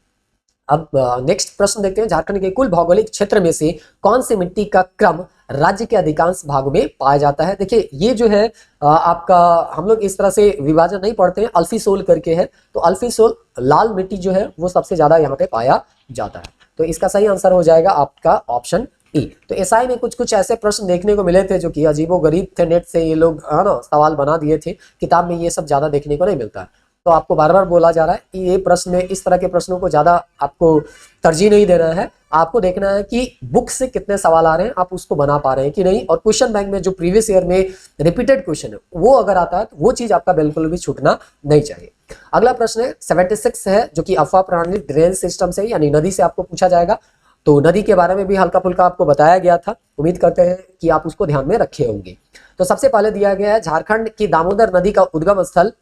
अब नेक्स्ट प्रश्न देखते हैं, झारखंड के कुल भौगोलिक क्षेत्र में से कौन सी मिट्टी का क्रम राज्य के अधिकांश भागों में पाया जाता है? देखिए ये जो है आपका हम लोग इस तरह से विभाजन नहीं पढ़ते हैं, अल्फीसोल करके है, तो अल्फीसोल लाल मिट्टी जो है वो सबसे ज्यादा यहाँ पे पाया जाता है, तो इसका सही आंसर हो जाएगा आपका ऑप्शन ई। तो एसआई में कुछ कुछ ऐसे प्रश्न देखने को मिले थे जो कि अजीबोगरीब थे, नेट से ये लोग है ना सवाल बना दिए थे, किताब में ये सब ज्यादा देखने को नहीं मिलता है। तो आपको बार बार बोला जा रहा है कि ये प्रश्न में इस तरह के प्रश्नों को ज्यादा आपको तरजीह नहीं देना है, आपको देखना है कि बुक से कितने सवाल आ रहे हैं, आप उसको बना पा रहे हैं कि नहीं, और क्वेश्चन बैंक में जो प्रीवियस ईयर में रिपीटेड क्वेश्चन है वो अगर आता है तो वो चीज आपका बिल्कुल भी छूटना नहीं चाहिए। अगला प्रश्न है 76 है, जो कि अफवाह प्रणाली ड्रेन सिस्टम से यानी नदी से आपको पूछा जाएगा। तो नदी के बारे में भी हल्का फुल्का आपको बताया गया था, उम्मीद करते हैं कि आप उसको ध्यान में रखे होंगे। तो सबसे पहले दिया गया है झारखंड की दामोदर नदी का उद्गम स्थल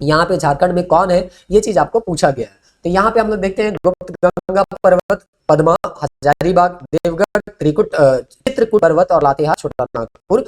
यहाँ पे झारखंड में कौन है, ये चीज आपको पूछा गया है। तो यहाँ पे हम लोग देखते हैं गुप्त गंगा पर्वत, पद्मा, हजारीबाग, देवगढ़, चित्रकूट पर्वत और लातेहार छोटानागपुर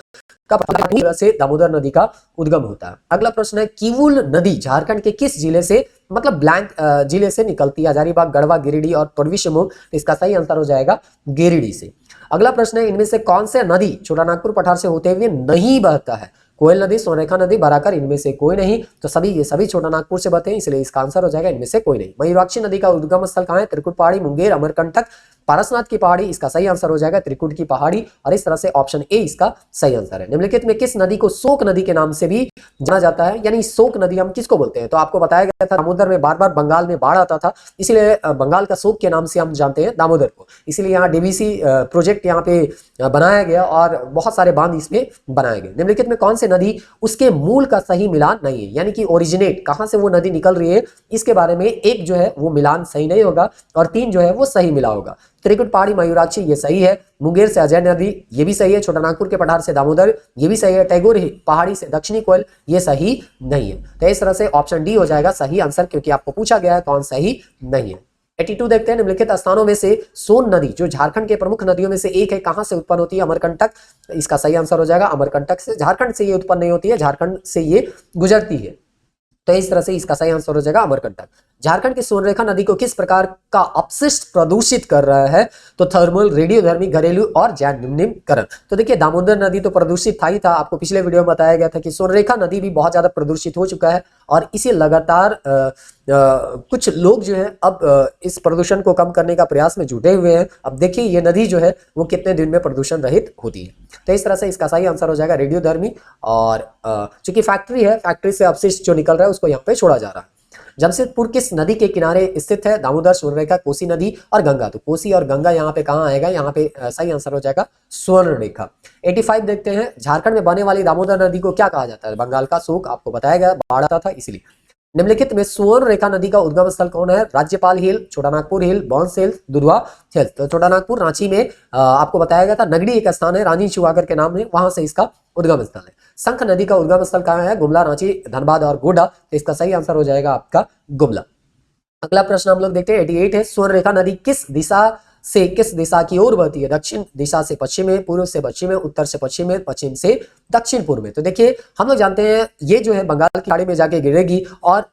का से दामोदर नदी का उद्गम होता है। अगला प्रश्न है, कीवुल नदी झारखंड के किस जिले से मतलब ब्लैंक जिले से निकलती है? हजारीबाग, गढ़वा, गिरिडीह और पूर्वी सिंहभूम। तो इसका सही आंसर हो जाएगा गिरिडीह से। अगला प्रश्न है, इनमें से कौन से नदी छोटानागपुर पठार से होते हुए नहीं बहता है? कोयल नदी, सोनरेखा नदी, बराकर, इनमें से कोई नहीं। तो सभी ये सभी छोटानागपुर से बहते हैं, इसलिए इसका आंसर हो जाएगा इनमें से कोई नहीं। मयूराक्षी नदी का उद्गम स्थल कहाँ है? त्रिकुट पहाड़ी, मुंगेर, अमरकंटक, पारसनाथ की पहाड़ी। इसका सही आंसर हो जाएगा त्रिकुट की पहाड़ी, और इस तरह से ऑप्शन ए इसका सही आंसर है। निम्नलिखित में किस नदी को शोक नदी के नाम से भी जाना जाता है? यानी शोक नदी हम किसको बोलते हैं? तो आपको बताया गया था दामोदर में बार बार बंगाल में बाढ़ आता था, इसलिए बंगाल का शोक के नाम से हम जानते हैं दामोदर को, इसलिए यहाँ डीवीसी प्रोजेक्ट यहाँ पे बनाया गया और बहुत सारे बांध इसमें बनाए गए। निम्नलिखित में कौन से नदी उसके मूल का सही मिलान नहीं है, यानी कि ओरिजिनेट कहां से वो नदी निकल रही है, इसके बारे में एक जो है वो मिलान सही नहीं होगा और 3 जो है वो सही मिला होगा। त्रिकुट पहाड़ी, मयूराक्षी ये सही है, मुंगेर से अजय नदी ये भी सही है, छोटानागपुर के पठार से दामोदर ये भी सही है, टैगोर पहाड़ी से दक्षिणी कोयल ये सही नहीं है। तो इस तरह से ऑप्शन डी हो जाएगा सही आंसर, क्योंकि आपको पूछा गया है कौन सही नहीं है। 82 देखते हैं, निम्नलिखित स्थानों में से सोन नदी जो झारखंड के प्रमुख नदियों में से एक है, कहां से उत्पन्न होती है? अमरकंटक। इसका सही आंसर हो जाएगा अमरकंटक से। झारखंड से ये उत्पन्न नहीं होती है, झारखंड से ये गुजरती है, तो इस तरह से इसका सही आंसर हो जाएगा अमरकंटक। झारखंड की सोनरेखा नदी को किस प्रकार का अपशिष्ट प्रदूषित कर रहा है? तो थर्मल, रेडियोधर्मी, घरेलू और जैव निम्नीकरण। तो देखिए दामोदर नदी तो प्रदूषित था ही था, आपको पिछले वीडियो में बताया गया था कि सोनरेखा नदी भी बहुत ज्यादा प्रदूषित हो चुका है, और इसे लगातार कुछ लोग जो है अब इस प्रदूषण को कम करने का प्रयास में जुटे हुए हैं। अब देखिए ये नदी जो है वो कितने दिन में प्रदूषण रहित होती है, तो इस तरह से इसका सही आंसर हो जाएगा रेडियोधर्मी। और चूंकि फैक्ट्री है, फैक्ट्री से अपशिष्ट जो निकल रहा है उसको यहाँ पे छोड़ा जा रहा है। जमशेदपुर किस नदी के किनारे स्थित है? दामोदर, स्वर्णरेखा, कोसी नदी और गंगा। तो कोसी और गंगा यहाँ पे कहाँ आएगा? यहाँ पे सही आंसर हो जाएगा स्वर्णरेखा। 85 देखते हैं, झारखंड में बहने वाली दामोदर नदी को क्या कहा जाता है? बंगाल का शोक, आपको बताया गया बाढ़ आता था इसलिए। निम्नलिखित में सुवर्ण रेखा नदी का उद्गम स्थल कौन है? राज्यपाल हिल, छोटा नागपुर हिल, बॉन्स हिल, दुधवा हिल। तो छोटा नागपुर रांची में आपको बताया गया था, नगड़ी एक स्थान है रानी चुवागर के नाम है, वहां से इसका उद्गम स्थल है। शंख नदी का उद्गम स्थल कहाँ है? गुमला, रांची, धनबाद और गोड्डा। तो इसका सही आंसर हो जाएगा आपका गुमला। अगला प्रश्न हम लोग देखते हैं 88 है, स्वर्ण रेखा नदी किस दिशा की ओर बहती है? दक्षिण दिशा से पश्चिम में, पूर्व से पश्चिम में, उत्तर से पश्चिम में, पश्चिम से दक्षिण पूर्व में। तो देखिए हम लोग जानते हैं ये जो है बंगाल की खाड़ी में जाके गिरेगी और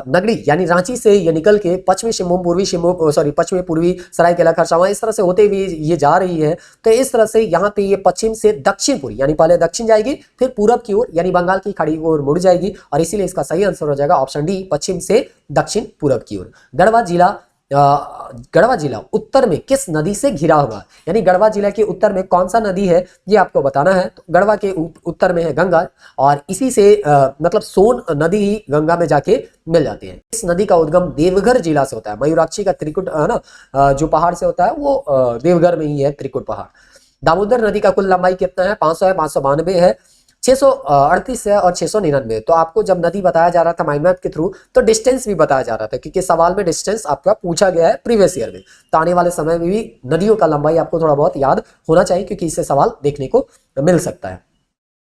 नगरी यानी रांची से ये निकल के पश्चिमी सिंहभूम, पश्चिमी पूर्वी सरायकेला खरसावां इस तरह से होते हुए ये जा रही है। तो इस तरह से यहाँ पे ये पश्चिम से दक्षिण पूर्व यानी पहले दक्षिण जाएगी फिर पूरब की ओर यानी बंगाल की खाड़ी की ओर मुड़ जाएगी और इसीलिए इसका सही आंसर हो जाएगा ऑप्शन डी, पश्चिम से दक्षिण पूरब की ओर। गढ़वा जिला उत्तर में किस नदी से घिरा हुआ है? यानी गढ़वा जिला के उत्तर में कौन सा नदी है ये आपको बताना है। तो गढ़वा के उत्तर में है गंगा और इसी से मतलब सोन नदी ही गंगा में जाके मिल जाती है। इस नदी का उद्गम देवघर जिला से होता है। मयूराक्षी का त्रिकुट है ना जो पहाड़ से होता है वो देवघर में ही है, त्रिकुट पहाड़। दामोदर नदी का कुल लंबाई कितना है? 500 है, 592 है, 638 है और 699। तो आपको जब नदी बताया जा रहा था माइंड मैप के थ्रू तो डिस्टेंस भी बताया जा रहा था क्योंकि सवाल में डिस्टेंस आपका पूछा गया है प्रीवियस ईयर में। तो आने वाले समय में भी नदियों का लंबाई आपको थोड़ा बहुत याद होना चाहिए क्योंकि इससे सवाल देखने को मिल सकता है।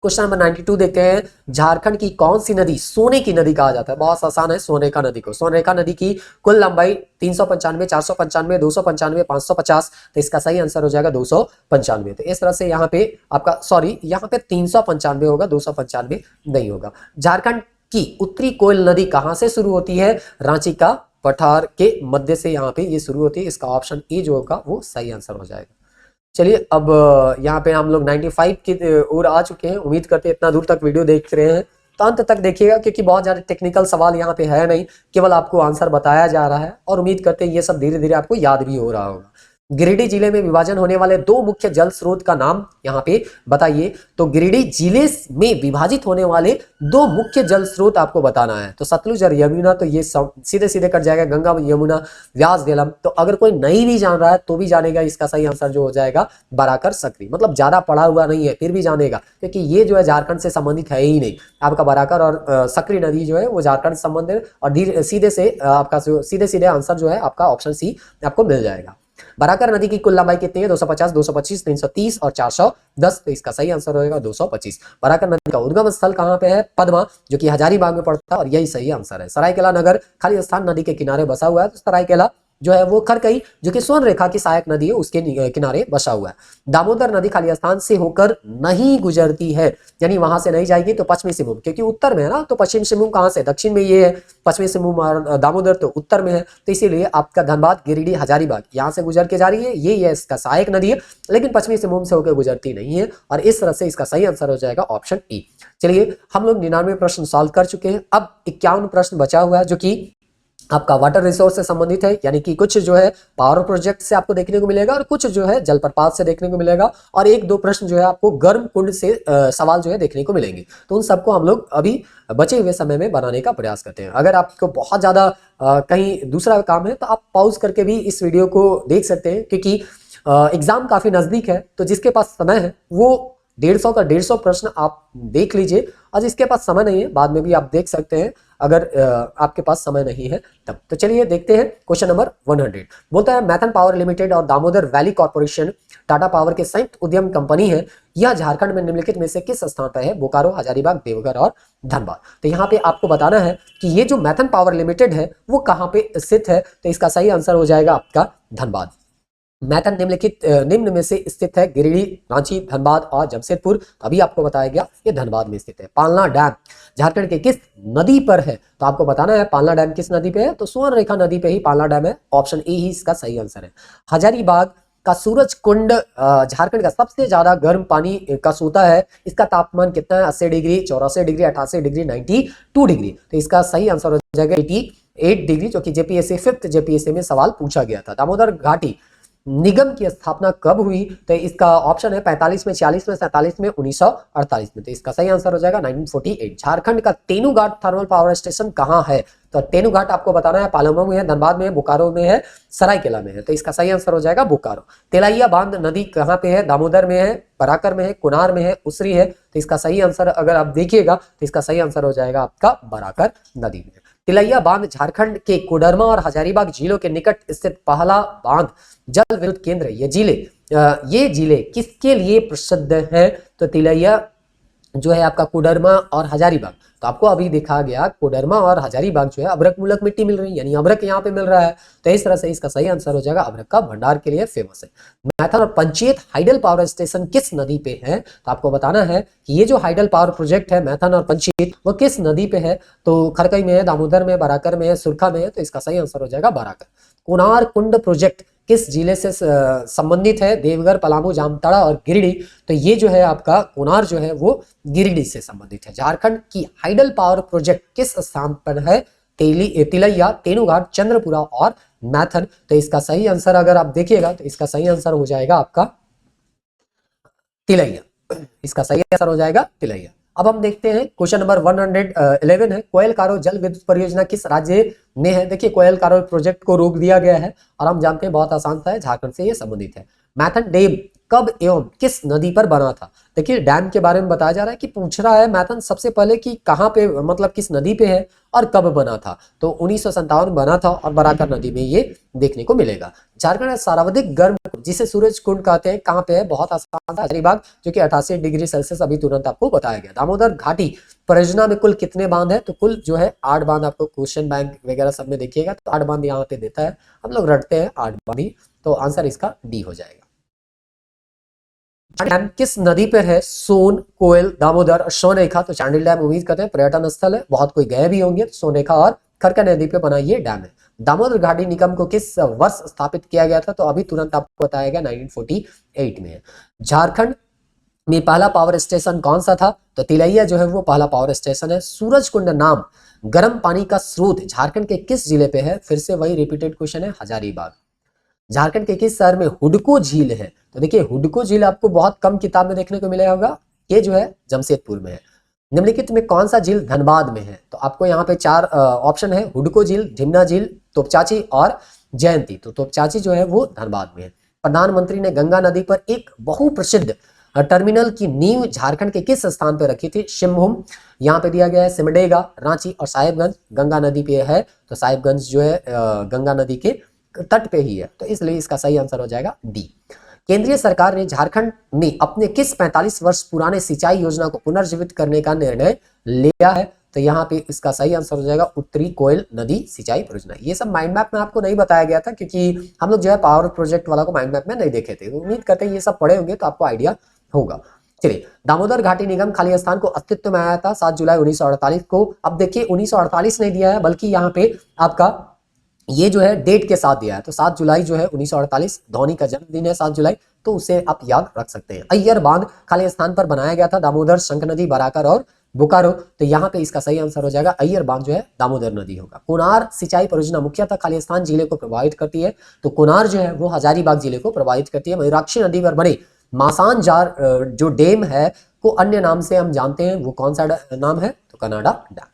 क्वेश्चन नंबर 92 देखते हैं, झारखंड की कौन सी नदी सोने की नदी कहा जाता है? बहुत आसान है, सोनेका नदी को। सोनेका नदी की कुल लंबाई 395, 495, 295, 550। तो इसका सही आंसर हो जाएगा 295। तो इस तरह से यहाँ पे आपका यहाँ पे 395 होगा, 295 नहीं होगा। झारखंड की उत्तरी कोयल नदी कहाँ से शुरू होती है? रांची का पठार के मध्य से यहाँ पे ये शुरू होती है। इसका ऑप्शन ए जो होगा वो सही आंसर हो जाएगा। चलिए अब यहाँ पे हम लोग 95 की ओर आ चुके हैं। उम्मीद करते हैं इतना दूर तक वीडियो देख रहे हैं तो अंत तक देखिएगा क्योंकि बहुत ज़्यादा टेक्निकल सवाल यहाँ पे है नहीं, केवल आपको आंसर बताया जा रहा है और उम्मीद करते हैं ये सब धीरे धीरे आपको याद भी हो रहा होगा। गिरिडीह जिले में विभाजन होने वाले दो मुख्य जल स्रोत का नाम यहाँ पे बताइए। तो गिरिडीह जिले में विभाजित होने वाले दो मुख्य जल स्रोत आपको बताना है। तो सतलुज और यमुना, तो ये सीधे सीधे कट जाएगा, गंगा, यमुना, व्यास, झेलम। तो अगर कोई नहीं भी जान रहा है तो भी जानेगा। इसका सही आंसर जो हो जाएगा बराकर सकरी। मतलब ज्यादा पढ़ा हुआ नहीं है फिर भी जानेगा क्योंकि ये जो है झारखंड से संबंधित है ही नहीं। आपका बराकर और सकरी नदी जो है वो झारखंड से संबंधित और सीधे से आपका सीधे सीधे आंसर जो है आपका ऑप्शन सी आपको मिल जाएगा। बराकर नदी की कुल लंबाई कितनी है? 250, 225, 330 और 410। तो इसका सही आंसर होगा 225। बराकर नदी का उद्गम स्थल कहां पे है? पद्मा, जो कि हजारीबाग में पड़ता है और यही सही आंसर है। सरायकेला नगर खाली स्थान नदी के किनारे बसा हुआ है। तो सरायकेला जो है वो खरकई जो कि स्वर्ण रेखा की सहायक नदी है उसके किनारे बसा हुआ है। दामोदर नदी खाली स्थान से होकर नहीं गुजरती है यानी वहां से नहीं जाएगी। तो पश्चिमी सिंहभूम क्योंकि उत्तर में है ना, तो पश्चिम सिंहभूम कहां से? दक्षिण में ये है पश्चिमी सिंहभूम और दामोदर तो उत्तर में है। तो इसीलिए आपका धनबाद, गिरिडीह, हजारीबाग यहाँ से गुजर के जा रही है। ये इसका सहायक नदी है लेकिन पश्चिमी सिंहभूम से होकर गुजरती नहीं है और इस तरह से इसका सही आंसर हो जाएगा ऑप्शन ई। चलिए हम लोग 99 प्रश्न सॉल्व कर चुके हैं। अब 51 प्रश्न बचा हुआ है जो कि आपका वाटर रिसोर्स से संबंधित है यानी कि कुछ जो है पावर प्रोजेक्ट से आपको देखने को मिलेगा और कुछ जो है जलप्रपात से देखने को मिलेगा और एक दो प्रश्न जो है आपको गर्म कुंड से सवाल जो है देखने को मिलेंगे। तो उन सबको हम लोग अभी बचे हुए समय में बनाने का प्रयास करते हैं। अगर आपको बहुत ज्यादा कहीं दूसरा काम है तो आप पॉज करके भी इस वीडियो को देख सकते हैं क्योंकि एग्जाम काफी नजदीक है। तो जिसके पास समय है वो 150 का 150 प्रश्न आप देख लीजिए और जिसके पास समय नहीं है बाद में भी आप देख सकते हैं अगर आपके पास समय नहीं है तब। तो चलिए देखते हैं क्वेश्चन नंबर 100। बोलता है मैथन पावर लिमिटेड और Damodar valley corporation Tata power के संयुक्त उद्यम कंपनी है। यह झारखंड में निम्नलिखित में से किस स्थान पर है? बोकारो, हजारीबाग, देवघर और धनबाद। तो यहाँ पे आपको बताना है कि ये जो मैथन पावर लिमिटेड है वो कहाँ पे स्थित है। तो इसका सही आंसर हो जाएगा आपका धनबाद। मैथन निम्न में से स्थित है गिरिडीह, रांची, धनबाद और जमशेदपुर। अभी आपको बताया गया ये धनबाद में स्थित है। पालना डैम झारखंड के किस नदी पर है? तो आपको बताना है पालना डैम किस नदी पे है। तो स्वर्ण रेखा नदी पे ही पालना डैम है। ऑप्शन ए ही इसका सही आंसर है। हजारीबाग का सूरज कुंड झारखंड का सबसे ज्यादा गर्म पानी का सोता है। इसका तापमान कितना है? 80 डिग्री, 84 डिग्री, 88 डिग्री, 92 डिग्री। तो इसका सही आंसर हो जाएगा 88 डिग्री जो कि जेपीएससी 5th जेपीएससी में सवाल पूछा गया था। दामोदर घाटी निगम की स्थापना कब हुई? तो इसका ऑप्शन है 45 में, 46 में, 47 में, 1948 में। तो इसका सही आंसर हो जाएगा 1948। झारखंड का तेनुघाट थर्मल पावर स्टेशन कहाँ है? तो तेनुघाट आपको बताना है पलामू में है, धनबाद में है, बोकारो में है, सरायकेला में है। तो इसका सही आंसर हो जाएगा बोकारो। तेलाइया बांध नदी कहाँ पे है? दामोदर में है, बराकर में है, कुनार में है, उसरी है। तो इसका सही आंसर अगर आप देखिएगा तो इसका सही आंसर हो जाएगा आपका बराकर नदी में। तिलैया बांध झारखंड के कोडरमा और हजारीबाग जिलों के निकट स्थित पहला बांध जल विद्युत केंद्र। ये जिले किसके लिए प्रसिद्ध है? तो तिलैया जो है आपका कोडरमा और हजारीबाग, तो आपको अभी दिखा गया कोडरमा और हजारीबाग जो है अभ्रक मूलक मिट्टी मिल रही है, यानी अभ्रक यहाँ पे मिल रहा है। तो इस तरह से इसका सही आंसर हो जाएगा अभ्रक का भंडार के लिए फेमस है। मैथन और पंचेत हाइडल पावर स्टेशन किस नदी पे है? तो आपको बताना है कि ये जो हाइडल पावर प्रोजेक्ट है मैथन और पंचेत वो किस नदी पे है? तो खरकई में है, दामोदर में, बराकर में है, सुरखा में है। तो इसका सही आंसर हो जाएगा बराकर। कोनार कुंड प्रोजेक्ट किस जिले से संबंधित है? देवघर, पलामू, जामताड़ा और गिरिडीह। तो ये जो है आपका कोनार जो है वो गिरिडीह से संबंधित है। झारखंड की हाइडल पावर प्रोजेक्ट किस स्थान पर है? तिलैया, तेनुघाट, चंद्रपुरा और मैथन। तो इसका सही आंसर अगर आप देखिएगा तो इसका सही आंसर हो जाएगा आपका तिलैया। इसका सही आंसर हो जाएगा तिलैया। अब हम देखते हैं क्वेश्चन नंबर 111 है, कोयल कारो जल विद्युत परियोजना किस राज्य में है? देखिए कोयल कारो प्रोजेक्ट को रोक दिया गया है और हम जानते हैं बहुत आसान सा है, झारखंड से ये संबंधित है। मैथन डैम कब एवं किस नदी पर बना था? देखिए डैम के बारे में बताया जा रहा है कि पूछ रहा है मैथन सबसे पहले कि कहाँ पे, मतलब किस नदी पे है और कब बना था। तो 1957 बना था और बराकर नदी में ये देखने को मिलेगा। झारखंड का सर्वाधिक गर्म जिसे सूरज कुंड कहते हैं कहाँ पे है? बहुत आसान था, हजारीबाग, जो कि 88 डिग्री सेल्सियस अभी तुरंत आपको बताया गया। दामोदर घाटी परियोजना में कुल कितने बांध है? तो कुल जो है 8 बांध। आपको क्वेश्चन बैंक वगैरह सब में देखिएगा तो 8 बांध यहाँ पे देता है, हम लोग रटते हैं 8 बांध ही। तो आंसर इसका डी हो जाएगा। डैम किस नदी पर है? सोन, कोयल, दामोदर और सोनरेखा। तो चांडिल डैम उम्मीद करते हैं पर्यटन स्थल है, बहुत कोई गए भी होंगे। सोनरेखा और खरका नदी पे बना ये डैम है। दामोदर घाटी निगम को किस वर्ष स्थापित किया गया था? तो अभी तुरंत आपको बताया गया 1948 में है। झारखंड में पहला पावर स्टेशन कौन सा था? तो तिलैया जो है वो पहला पावर स्टेशन है। सूरज कुंड नाम गर्म पानी का स्रोत झारखंड के किस जिले पे है? फिर से वही रिपीटेड क्वेश्चन है, हजारीबाग। झारखंड के किस शहर में हुडको झील है? तो देखिए हुडको झील आपको बहुत कम किताब में देखने को मिलेगा होगा, ये जो है जमशेदपुर में है। निम्नलिखित में कौन सा झील धनबाद में है? तो आपको यहाँ पे 4 ऑप्शन है, हुडको झील, ढिमना झील, तोपचाची और जयंती। तो तोपचाची जो है वो धनबाद में है। प्रधानमंत्री ने गंगा नदी पर एक बहुप्रसिद्ध टर्मिनल की नींव झारखंड के किस स्थान पर रखी थी? शिवभूम, यहाँ पे दिया गया है सिमडेगा, रांची और साहिबगंज। गंगा नदी पे है तो साहिबगंज जो है गंगा नदी के तट पे ही है, तो इसलिए इसका सही आंसर हो जाएगा डी। केंद्रीय सरकार ने झारखंड में अपने किस 45 वर्ष पुराने सिंचाई योजना को पुनर्जीवित करने का निर्णय लिया है? तो यहाँ पे इसका सही आंसर हो जाएगा उत्तरी कोयल नदी सिंचाई परियोजना। ये सब माइंड मैप में आपको नहीं बताया गया था क्योंकि हम लोग जो है पावर प्रोजेक्ट वाला को माइंड मैप में नहीं देखे थे। उम्मीद करते हैं ये सब पढ़े होंगे तो आपको आइडिया होगा। चलिए, दामोदर घाटी निगम खाली स्थान को अस्तित्व में आया था 7 जुलाई 1948 को। अब देखिए 1948 नहीं दिया है बल्कि यहाँ पे आपका ये जो है डेट के साथ दिया है। तो 7 जुलाई जो है 1948 धोनी का जन्मदिन है 7 जुलाई, तो उसे आप याद रख सकते हैं। अय्यर बांध खाली स्थान पर बनाया गया था, दामोदर, शंख नदी, बराकर और बोकारो। तो यहाँ पे इसका सही आंसर हो जाएगा अय्यर बांध जो है दामोदर नदी होगा। कोनार सिंचाई परियोजना मुख्यतः खाली स्थान जिले को प्रभावित करती है। तो कोनार जो है वो हजारीबाग जिले को प्रभावित करती है। मयूराक्षी नदी पर बने मासानजार जो डैम है को अन्य नाम से हम जानते हैं, वो कौन सा नाम है? तो कनाडा डैम।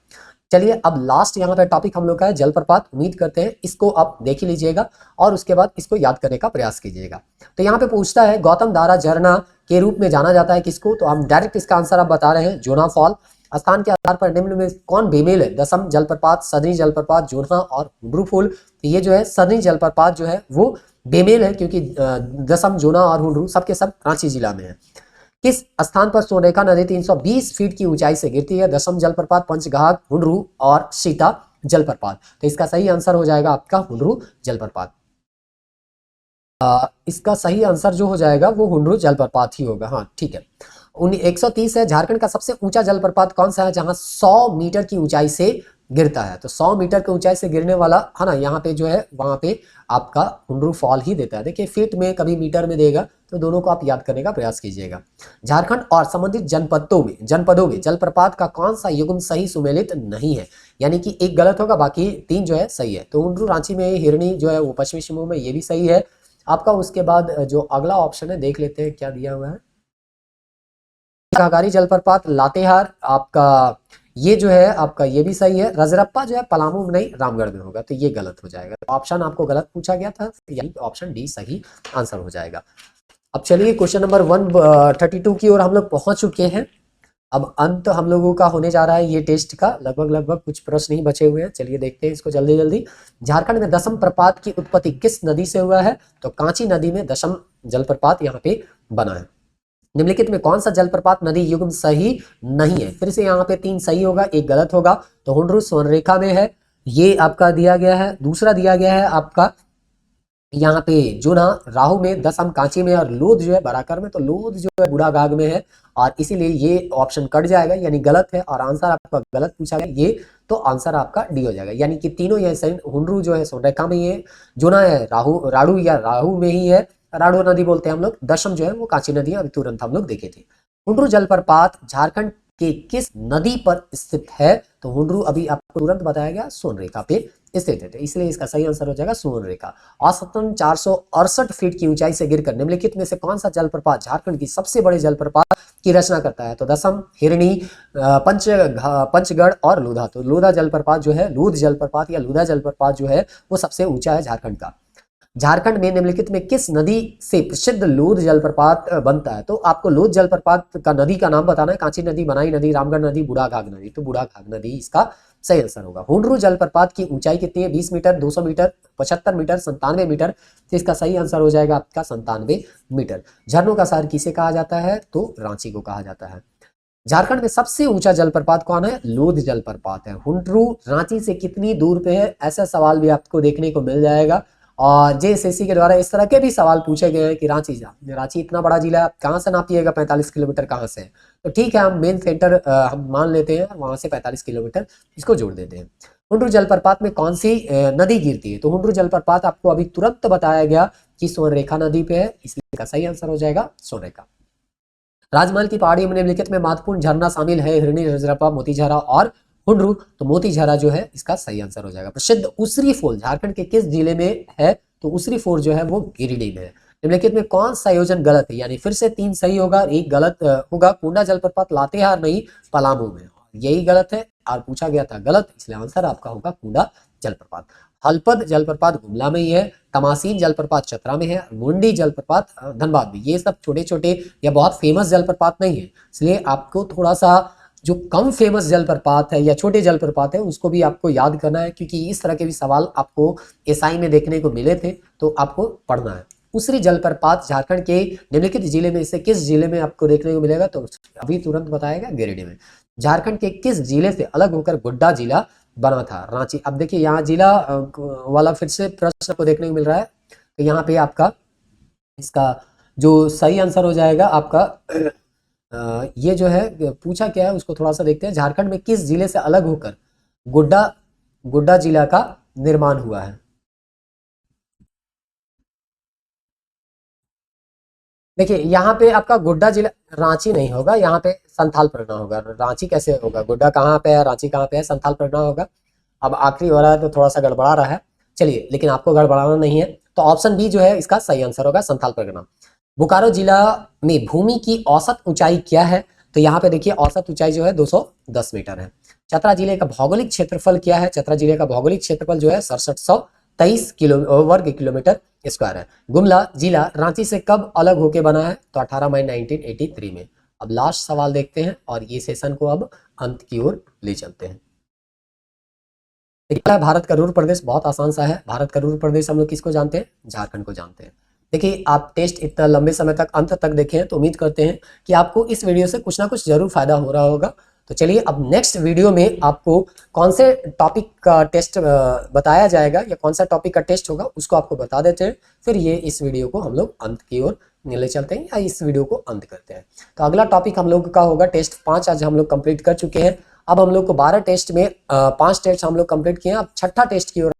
चलिए अब लास्ट यहाँ पे टॉपिक हम लोग का है जलप्रपात। उम्मीद करते हैं इसको आप देख ही लीजिएगा और उसके बाद इसको याद करने का प्रयास कीजिएगा। तो यहाँ पे पूछता है गौतम धारा झरना के रूप में जाना जाता है किसको? तो हम डायरेक्ट इसका आंसर आप बता रहे हैं, जोना फॉल। स्थान के आधार पर निम्न में कौन बेमेल है? दसम जलप्रपात, सदनी जलप्रपात, जोना और हुंडरू फूल। तो ये जो है सदनी जलप्रपात जो है वो बेमेल है क्योंकि दसम, जोना और हुंडरू सबके सब रांची जिला में है। किस स्थान पर सोनरेखा नदी 320 फीट की ऊंचाई से गिरती है? दसम जलप्रपात, पंचघाघ, हुंडरू और सीता जलप्रपात। तो इसका सही आंसर हो जाएगा आपका हुंडरू जलप्रपात। इसका सही आंसर जो हो जाएगा वो हुंडरू जलप्रपात ही होगा। हाँ ठीक है। 130 है। झारखंड का सबसे ऊंचा जलप्रपात कौन सा है जहां 100 मीटर की ऊंचाई से गिरता है? तो 100 मीटर की ऊंचाई से गिरने वाला है ना, यहाँ पे जो है वहां पे आपका हुंडरू फॉल ही देता है। देखिए फीट में कभी मीटर में देगा, तो दोनों को आप याद करने का प्रयास कीजिएगा। झारखंड और संबंधित जनपदों में जलप्रपात का कौन सा युग्म सही सुमेलित नहीं है? यानी कि एक गलत होगा, बाकी 3 जो है सही है। तो हुंडरू रांची में, हिरनी जो है वो पश्चिमी सिंहभूम में, ये भी सही है आपका। उसके बाद जो अगला ऑप्शन है देख लेते हैं क्या दिया हुआ है। घाघरी जलप्रपात लातेहार आपका, ये जो है आपका ये भी सही है। रजरप्पा जो है पलामू में नहीं, रामगढ़ में होगा, तो ये गलत हो जाएगा। ऑप्शन आपको गलत पूछा गया था, यही ऑप्शन डी सही आंसर हो जाएगा। अब चलिए क्वेश्चन नंबर 132 की ओर हम लोग पहुंच चुके हैं। अब अंत हम लोगों का होने जा रहा है ये टेस्ट का, लगभग कुछ प्रश्न ही बचे हुए हैं। चलिए देखते हैं इसको जल्दी जल्दी। झारखंड में दशम प्रपात की उत्पत्ति किस नदी से हुआ है? तो कांची नदी में दशम जलप्रपात यहाँ पे बना है। निम्नलिखित में कौन सा जलप्रपात नदी युग्म सही नहीं है? फिर से यहाँ पे 3 सही होगा, 1 गलत होगा। तो हुंडरू स्वर्णरेखा में है, ये आपका दिया गया है। दूसरा दिया गया है आपका यहाँ पे जो ना राहु में, दशम कांची में, और लोध जो है बराकर में। तो लोध जो है बूढ़ाघाघ में है, और इसीलिए ये ऑप्शन कट जाएगा, यानी गलत है। और आंसर आपका गलत पूछा गया ये, तो आंसर आपका डी हो जाएगा। यानी कि तीनों ये सही। हुंडरू जो है स्वर्णरेखा में ही है, जोना है राड़ू या राहु में ही है, राड़ू नदी बोलते हैं हम लोग। दशम जो है वो कांची नदी है, अभी तुरंत हम लोग देखे थे। हुंडरू जलप्रपात झारखंड के किस नदी पर स्थित है? तो हुंडरू अभी आपको तुरंत बताया गया स्वर्णरेखा पे स्थित है, इसलिए इसका सही आंसर हो जाएगा स्वर्णरेखा। औसतन 468 फीट की ऊंचाई से गिरकर निम्नलिखित में से कौन सा जलप्रपात झारखंड की सबसे बड़े जलप्रपात की रचना करता है? तो दशम, हिरणी, पंचगढ़ और लूधा। तो लूधा जलप्रपात जो है, लूध जलप्रपात या लूधा जलप्रपात जो है वो सबसे ऊंचा है झारखंड का। झारखंड में निम्नलिखित में किस नदी से प्रसिद्ध लोध जलप्रपात बनता है? तो आपको लोध जलप्रपात का नदी का नाम बताना है। कांची नदी, बनाई नदी, रामगढ़ नदी, बूढ़ाघाघ नदी। तो बूढ़ाघाघ नदी इसका सही आंसर होगा। हुंडरू जलप्रपात की ऊंचाई कितनी है? 20 मीटर, 200 मीटर, 75 मीटर, 97 मीटर। तो इसका सही आंसर हो जाएगा आपका 97 मीटर। झरनों का शहर किसे कहा जाता है? तो रांची को कहा जाता है। झारखंड में सबसे ऊंचा जलप्रपात कौन है? लोध जलप्रपात है। हुंडरू रांची से कितनी दूर पे है? ऐसा सवाल भी आपको देखने को मिल जाएगा, और जेएसएससी के द्वारा इस तरह के भी सवाल पूछे गए हैं कि रांची इतना बड़ा जिला है, कहाँ से नापिएगा 45 किलोमीटर कहाँ से? तो ठीक है, हम मेन सेंटर हम मान लेते हैं, वहां से 45 किलोमीटर इसको जोड़ देते हैं। हुंडरू जलप्रपात में कौन सी नदी गिरती है? तो हुंडरू जलप्रपात आपको अभी तुरंत बताया गया कि स्वर्णरेखा नदी पे है, इसलिए इसका सही आंसर हो जाएगा स्वर्णरेखा। राजमहल की पहाड़ियों में निम्नलिखित में महत्वपूर्ण झरना शामिल है? हिरणी, रजरप्पा, मोतीझरा और हुंडरू। तो मोतीझरा जो है इसका सही आंसर हो जाएगा। प्रसिद्ध उसरी फॉल झारखंड के किस जिले में है? तो उसरी फॉल जो है वो गिरिडीह में है। निम्नलिखित में कौन सा संयोजन गलत है? यानी फिर से 3 सही होगा, 1 गलत होगा। कुंडा जलप्रपात लातेहार नहीं, पलामू में, यही गलत है और पूछा गया था गलत, इसलिए आंसर आपका होगा कुंडा जलप्रपात। हलपद जलप्रपात गुमला में ही है। तमासीन जलप्रपात चतरा में है। मुंडी जलप्रपात धनबाद में। ये सब छोटे छोटे या बहुत फेमस जलप्रपात नहीं है, इसलिए आपको थोड़ा सा जो कम फेमस जलप्रपात है या छोटे जलप्रपात है उसको भी आपको याद करना है, क्योंकि इस तरह के भी सवाल आपको एसआई में देखने को मिले थे, तो आपको पढ़ना है। उसरी जलप्रपात झारखंड के निम्नलिखित जिले में से किस जिले में आपको देखने को मिलेगा? तो अभी तुरंत बताएगा गिरिडीह में। झारखंड के किस जिले से अलग होकर गोड्डा जिला बना था? रांची। अब देखिए यहाँ जिला वाला फिर से प्रश्न को देखने को मिल रहा है, तो यहाँ पे आपका इसका जो सही आंसर हो जाएगा आपका ये जो है पूछा क्या है उसको थोड़ा सा देखते हैं। झारखंड में किस जिले से अलग होकर गोड्डा गोड्डा जिला का निर्माण हुआ है? देखिए यहाँ पे आपका गोड्डा जिला, रांची नहीं होगा, यहाँ पे संथाल परगना होगा। रांची कैसे होगा? गोड्डा कहाँ पे है, रांची कहाँ पे है? संथाल परगना होगा। अब आखिरी हो रहा है तो थोड़ा सा गड़बड़ा रहा है, चलिए, लेकिन आपको गड़बड़ाना नहीं है। तो ऑप्शन बी जो है इसका सही आंसर होगा, संथाल परगना। बोकारो जिला में भूमि की औसत ऊंचाई क्या है? तो यहाँ पे देखिए औसत ऊंचाई जो है 210 मीटर है। चतरा जिले का भौगोलिक क्षेत्रफल क्या है? चतरा जिले का भौगोलिक क्षेत्रफल जो है 6723 वर्ग किलोमीटर स्क्वायर है। गुमला जिला रांची से कब अलग होके बना है? तो 18 मई 1983 में। अब लास्ट सवाल देखते हैं और ये सेशन को अब अंत की ओर ले चलते हैं। भारत का रूर प्रदेश बहुत आसान सा है। भारत का रूर प्रदेश हम लोग किसको जानते हैं? झारखंड को जानते हैं। देखिए आप टेस्ट इतना लंबे समय तक अंत तक देखें तो उम्मीद करते हैं कि आपको इस वीडियो से कुछ ना कुछ जरूर फायदा हो रहा होगा। तो चलिए अब नेक्स्ट वीडियो में आपको कौन से टॉपिक का टेस्ट बताया जाएगा या कौन सा टॉपिक का टेस्ट होगा उसको आपको बता देते हैं। फिर ये इस वीडियो को हम लोग अंत की ओर ले चलते हैं या इस वीडियो को अंत करते हैं। तो अगला टॉपिक हम लोग का होगा टेस्ट 5। आज हम लोग कंप्लीट कर चुके हैं। अब हम लोग को 12 टेस्ट में 5 टेस्ट हम लोग कंप्लीट किए हैं। अब छठा टेस्ट की ओर